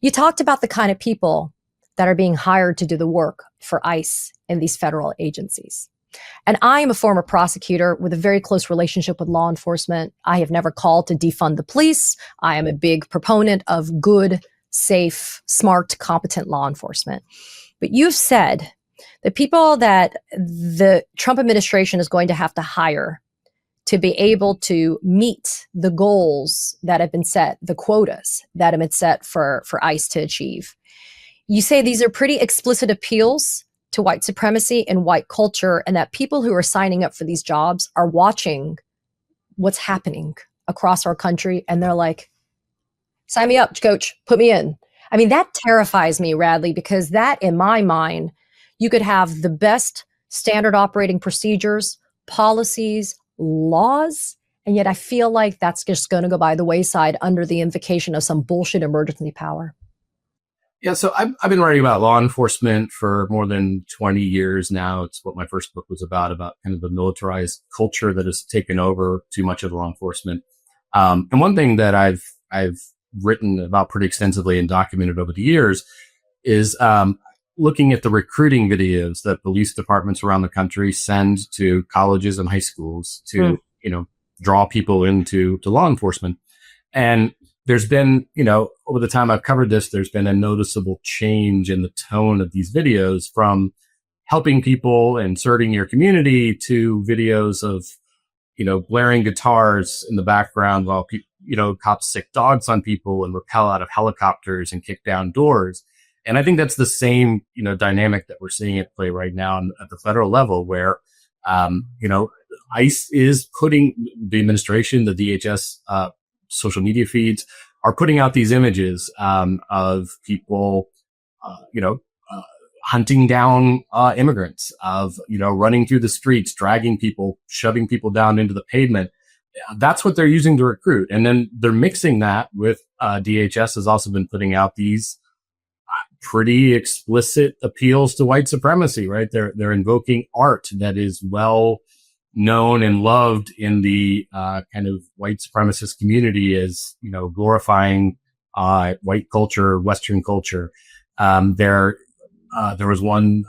You talked about the kind of people that are being hired to do the work for ICE and these federal agencies. And I am a former prosecutor with a very close relationship with law enforcement. I have never called to defund the police. I am a big proponent of good, safe, smart, competent law enforcement. But you've said the people that the Trump administration is going to have to hire to be able to meet the goals that have been set, the quotas that have been set for ICE to achieve. You say these are pretty explicit appeals to white supremacy and white culture, and that people who are signing up for these jobs are watching what's happening across our country, and they're like, sign me up, coach, put me in. I mean, that terrifies me, Radley, because that, in my mind, you could have the best standard operating procedures, policies, laws, and yet I feel like that's just going to go by the wayside under the invocation of some bullshit emergency power. Yeah, so I've been writing about law enforcement for more than 20 years now. It's what my first book was about kind of the militarized culture that has taken over too much of law enforcement. And one thing that I've written about pretty extensively and documented over the years is looking at the recruiting videos that police departments around the country send to colleges and high schools to, draw people into law enforcement. And there's been, over the time I've covered this, there's been a noticeable change in the tone of these videos from helping people and serving your community to videos of, blaring guitars in the background while cops sick dogs on people and rappel out of helicopters and kick down doors. And I think that's the same, dynamic that we're seeing at play right now at the federal level where, ICE is putting the administration, the DHS, social media feeds are putting out these images, of people, hunting down, immigrants, of, running through the streets, dragging people, shoving people down into the pavement. That's what they're using to recruit. And then they're mixing that with, DHS has also been putting out these pretty explicit appeals to white supremacy, right? They're invoking art that is well known and loved in the kind of white supremacist community as, glorifying white culture, Western culture. There was one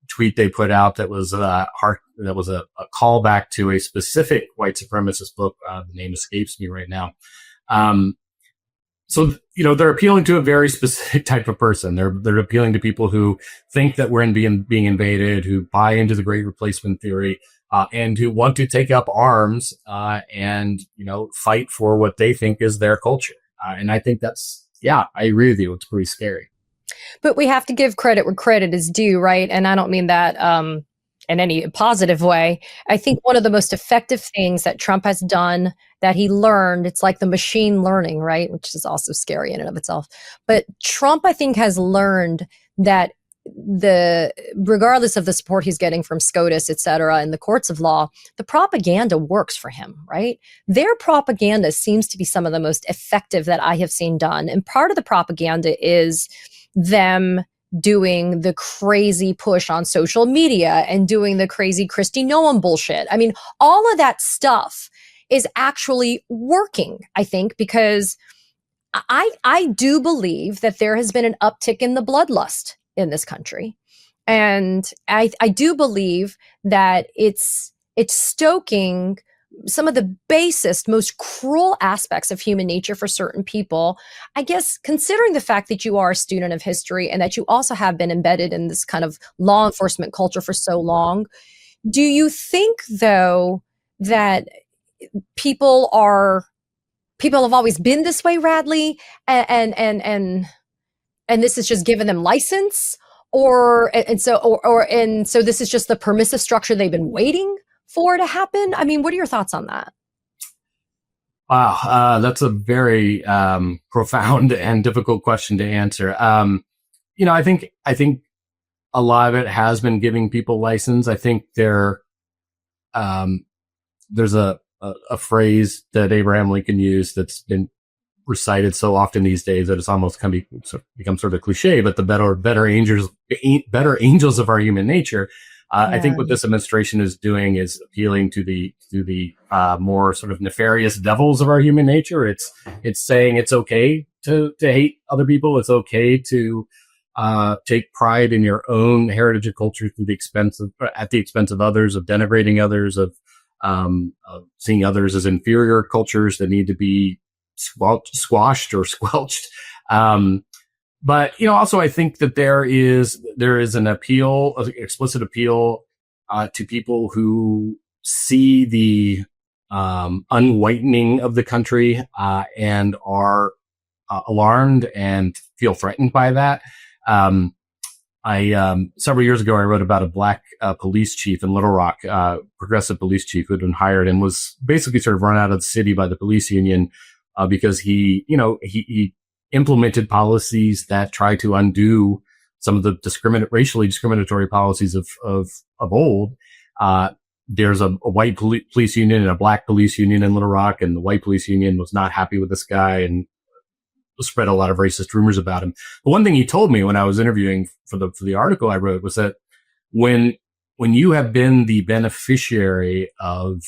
tweet they put out that was a callback to a specific white supremacist book. The name escapes me right now. So, they're appealing to a very specific type of person. They're appealing to people who think that we're being invaded, who buy into the great replacement theory, and who want to take up arms, and, fight for what they think is their culture. And I think I agree with you. It's pretty scary. But we have to give credit where credit is due, right? And I don't mean that in any positive way. I think one of the most effective things that Trump has done that he learned, it's like the machine learning, right? Which is also scary in and of itself. But Trump, I think, has learned that regardless of the support he's getting from SCOTUS, et cetera, and the courts of law, the propaganda works for him, right? Their propaganda seems to be some of the most effective that I have seen done. And part of the propaganda is them doing the crazy push on social media and doing the crazy Kristi Noem bullshit. I mean, all of that stuff is actually working, I think, because I do believe that there has been an uptick in the bloodlust in this country. And I do believe that it's stoking some of the basest, most cruel aspects of human nature for certain people. I guess considering the fact that you are a student of history and that you also have been embedded in this kind of law enforcement culture for so long, do you think, though, that people have always been this way, Radley, and this has just given them license, so this is just the permissive structure they've been waiting for to happen? I mean, what are your thoughts on that? Wow, that's a very profound and difficult question to answer. I think a lot of it has been giving people license. I think there's a phrase that Abraham Lincoln used that's been recited so often these days that it's almost become sort of cliche, but the better angels of our human nature. I think what this administration is doing is appealing to the more sort of nefarious devils of our human nature. It's saying it's okay to hate other people. It's okay to take pride in your own heritage and culture at the expense of others, of denigrating others, of seeing others as inferior cultures that need to be squashed or squelched. But, also I think that there is an explicit appeal, to people who see the, unwhitening of the country, and are, alarmed and feel threatened by that. Several years ago, I wrote about a black, police chief in Little Rock, progressive police chief who had been hired and was basically sort of run out of the city by the police union, because he implemented policies that try to undo some of the racially discriminatory policies of old. There's a white police union and a black police union in Little Rock, and the white police union was not happy with this guy and spread a lot of racist rumors about him. But one thing he told me when I was interviewing for the article I wrote was that when you have been the beneficiary of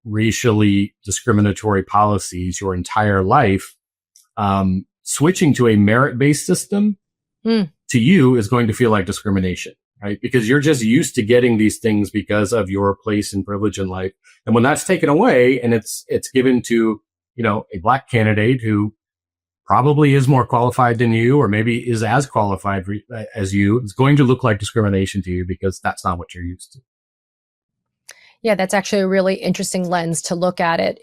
racially discriminatory policies your entire life, switching to a merit-based system to you is going to feel like discrimination, right? Because you're just used to getting these things because of your place and privilege in life. And when that's taken away and it's given to, a black candidate who probably is more qualified than you, or maybe is as qualified as you, is going to look like discrimination to you because that's not what you're used to. Yeah, that's actually a really interesting lens to look at it.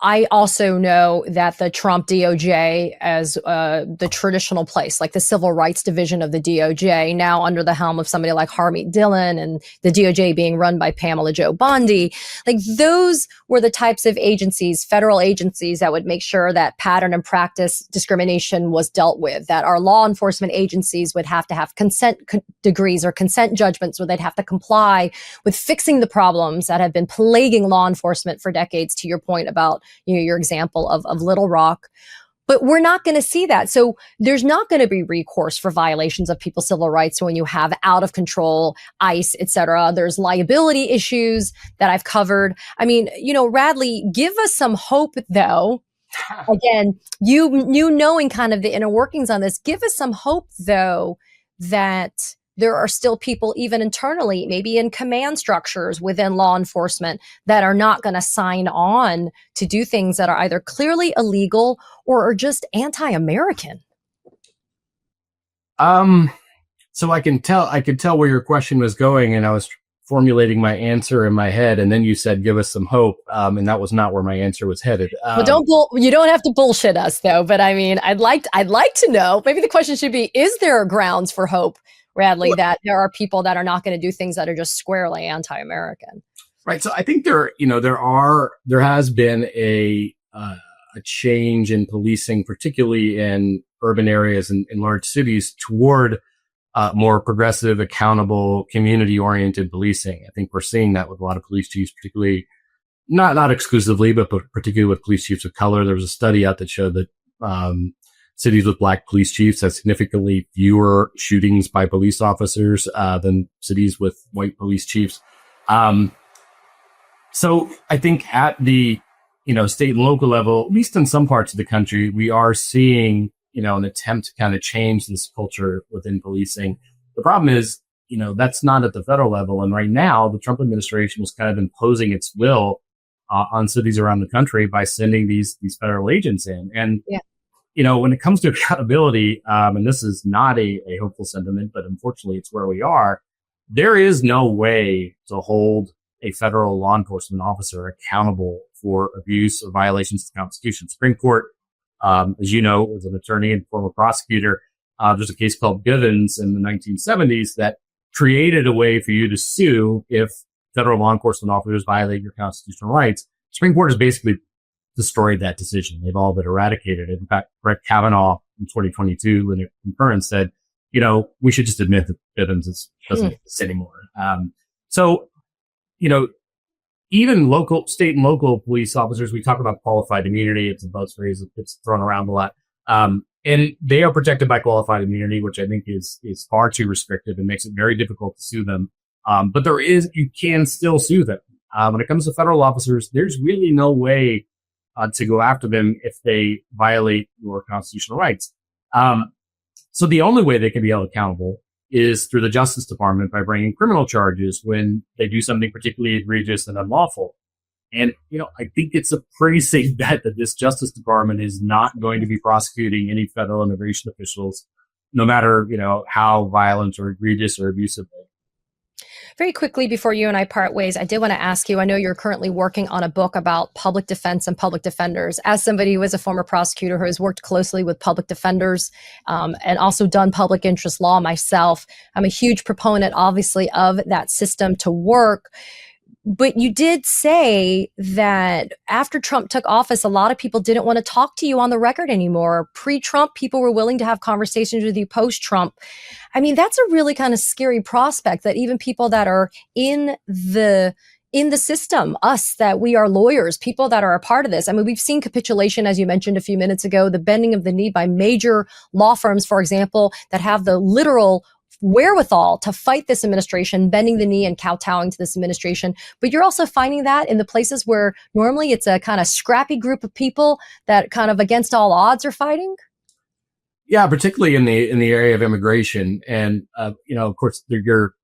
I also know that the Trump DOJ, as the traditional place, like the civil rights division of the DOJ, now under the helm of somebody like Harmeet Dillon, and the DOJ being run by Pamela Jo Bondi, like those were the types of agencies, federal agencies, that would make sure that pattern and practice discrimination was dealt with, that our law enforcement agencies would have to have consent degrees or consent judgments where they'd have to comply with fixing the problems that have been plaguing law enforcement for decades, to your point about your example of Little Rock. But we're not going to see that. So there's not going to be recourse for violations of people's civil rights when you have out of control ICE, et cetera. There's liability issues that I've covered. I mean, Radley, give us some hope, though. Again, you knowing kind of the inner workings on this, give us some hope, though, that there are still people, even internally, maybe in command structures within law enforcement, that are not going to sign on to do things that are either clearly illegal or are just anti-American. So I could tell where your question was going, and I was formulating my answer in my head, and then you said, "Give us some hope," and that was not where my answer was headed. Well, you don't have to bullshit us, though. But I mean, I'd like to know. Maybe the question should be: is there grounds for hope, Radley, that there are people that are not going to do things that are just squarely anti-American? Right. So I think there has been a change in policing, particularly in urban areas and in large cities, toward more progressive, accountable, community-oriented policing. I think we're seeing that with a lot of police chiefs, particularly not exclusively, but particularly with police chiefs of color. There was a study out that showed that cities with black police chiefs have significantly fewer shootings by police officers than cities with white police chiefs. So I think at the state and local level, at least in some parts of the country, we are seeing an attempt to kind of change this culture within policing. The problem is, that's not at the federal level. And right now, the Trump administration was kind of imposing its will on cities around the country by sending these federal agents in. And, when it comes to accountability, and this is not a hopeful sentiment, but unfortunately it's where we are, there is no way to hold a federal law enforcement officer accountable for abuse or violations of the Constitution. Supreme Court, as you know, as an attorney and former prosecutor, there's a case called Bivens in the 1970s that created a way for you to sue if federal law enforcement officers violate your constitutional rights. Supreme Court has basically destroyed that decision. They've all been eradicated. In fact, Brett Kavanaugh in 2022, in a concurrence, said, we should just admit that Bivens doesn't exist anymore. So, even state and local police officers, we talk about qualified immunity. It's a buzz phrase that gets thrown around a lot. And they are protected by qualified immunity, which I think is far too restrictive and makes it very difficult to sue them. But you can still sue them. When it comes to federal officers, there's really no way to go after them if they violate your constitutional rights. So the only way they can be held accountable is through the Justice Department by bringing criminal charges when they do something particularly egregious and unlawful. And, I think it's a pretty safe bet that this Justice Department is not going to be prosecuting any federal immigration officials, no matter, how violent or egregious or abusive they are. Very quickly, before you and I part ways, I did want to ask you, I know you're currently working on a book about public defense and public defenders. As somebody who is a former prosecutor who has worked closely with public defenders and also done public interest law myself, I'm a huge proponent, obviously, of that system to work. But you did say that after Trump took office, a lot of people didn't want to talk to you on the record anymore. Pre-Trump, people were willing to have conversations with you post-Trump. I mean, that's a really kind of scary prospect that even people that are in the system, us, that we are lawyers, people that are a part of this. I mean, we've seen capitulation, as you mentioned a few minutes ago, the bending of the knee by major law firms, for example, that have the literal wherewithal to fight this administration, bending the knee and kowtowing to this administration. But you're also finding that in the places where normally it's a kind of scrappy group of people that kind of against all odds are fighting. Yeah, particularly in the area of immigration. And, of course, you're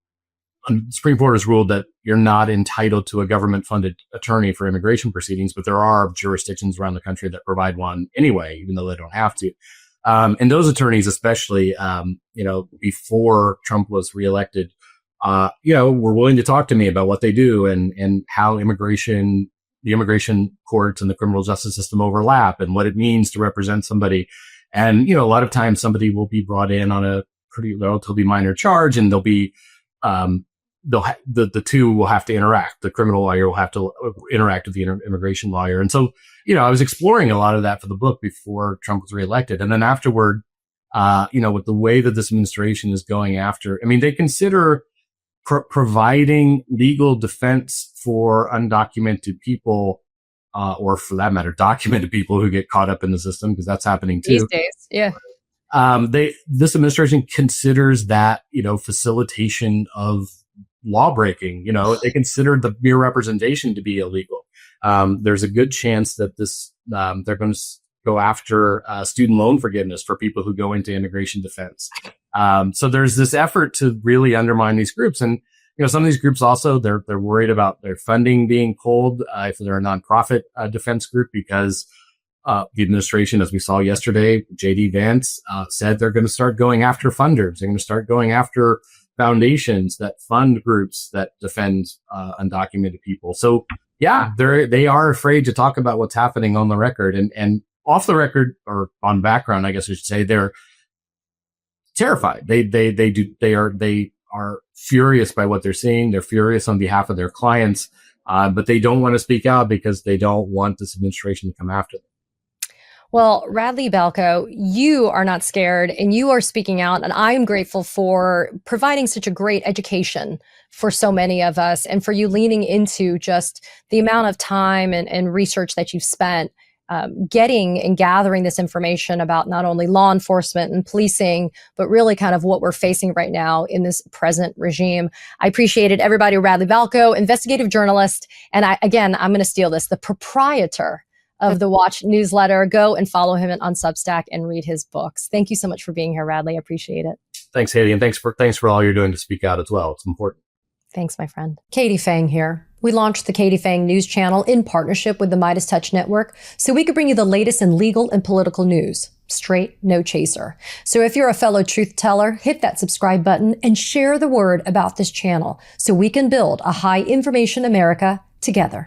the Supreme Court has ruled that you're not entitled to a government-funded attorney for immigration proceedings, but there are jurisdictions around the country that provide one anyway, even though they don't have to. And those attorneys, especially, before Trump was reelected, were willing to talk to me about what they do and how the immigration courts and the criminal justice system overlap and what it means to represent somebody. And, a lot of times somebody will be brought in on a pretty relatively minor charge, and they'll be, the two will have to interact. The criminal lawyer will have to interact with the immigration lawyer. And so, I was exploring a lot of that for the book before Trump was reelected. And then afterward, with the way that this administration is going after, they consider providing legal defense for undocumented people, or for that matter, documented people who get caught up in the system, because that's happening too. These days, yeah. This administration considers that, facilitation of law breaking. They consider the mere representation to be illegal. There's a good chance that they're going to go after student loan forgiveness for people who go into immigration defense. So there's this effort to really undermine these groups. And, some of these groups also, they're worried about their funding being pulled if they're a nonprofit defense group, because the administration, as we saw yesterday, J.D. Vance said they're going to start going after funders. They're going to start going after foundations that fund groups that defend undocumented people. So, yeah, they are afraid to talk about what's happening on the record, and off the record, or on background, I guess I should say, they're terrified. They are furious by what they're seeing. They're furious on behalf of their clients, but they don't want to speak out because they don't want this administration to come after them. Well, Radley Balko, you are not scared and you are speaking out. And I am grateful for providing such a great education for so many of us, and for you leaning into just the amount of time and research that you've spent getting and gathering this information about not only law enforcement and policing, but really kind of what we're facing right now in this present regime. I appreciate it, everybody. Radley Balko, investigative journalist. And I'm going to steal this, the proprietor of the Watch newsletter. Go and follow him on Substack and read his books. Thank you so much for being here, Radley. I appreciate it. Thanks, Haley. And thanks for all you're doing to speak out as well. It's important. Thanks, my friend. Katie Phang here. We launched the Katie Phang News Channel in partnership with the Midas Touch Network so we could bring you the latest in legal and political news. Straight, no chaser. So if you're a fellow truth teller, hit that subscribe button and share the word about this channel so we can build a high information America together.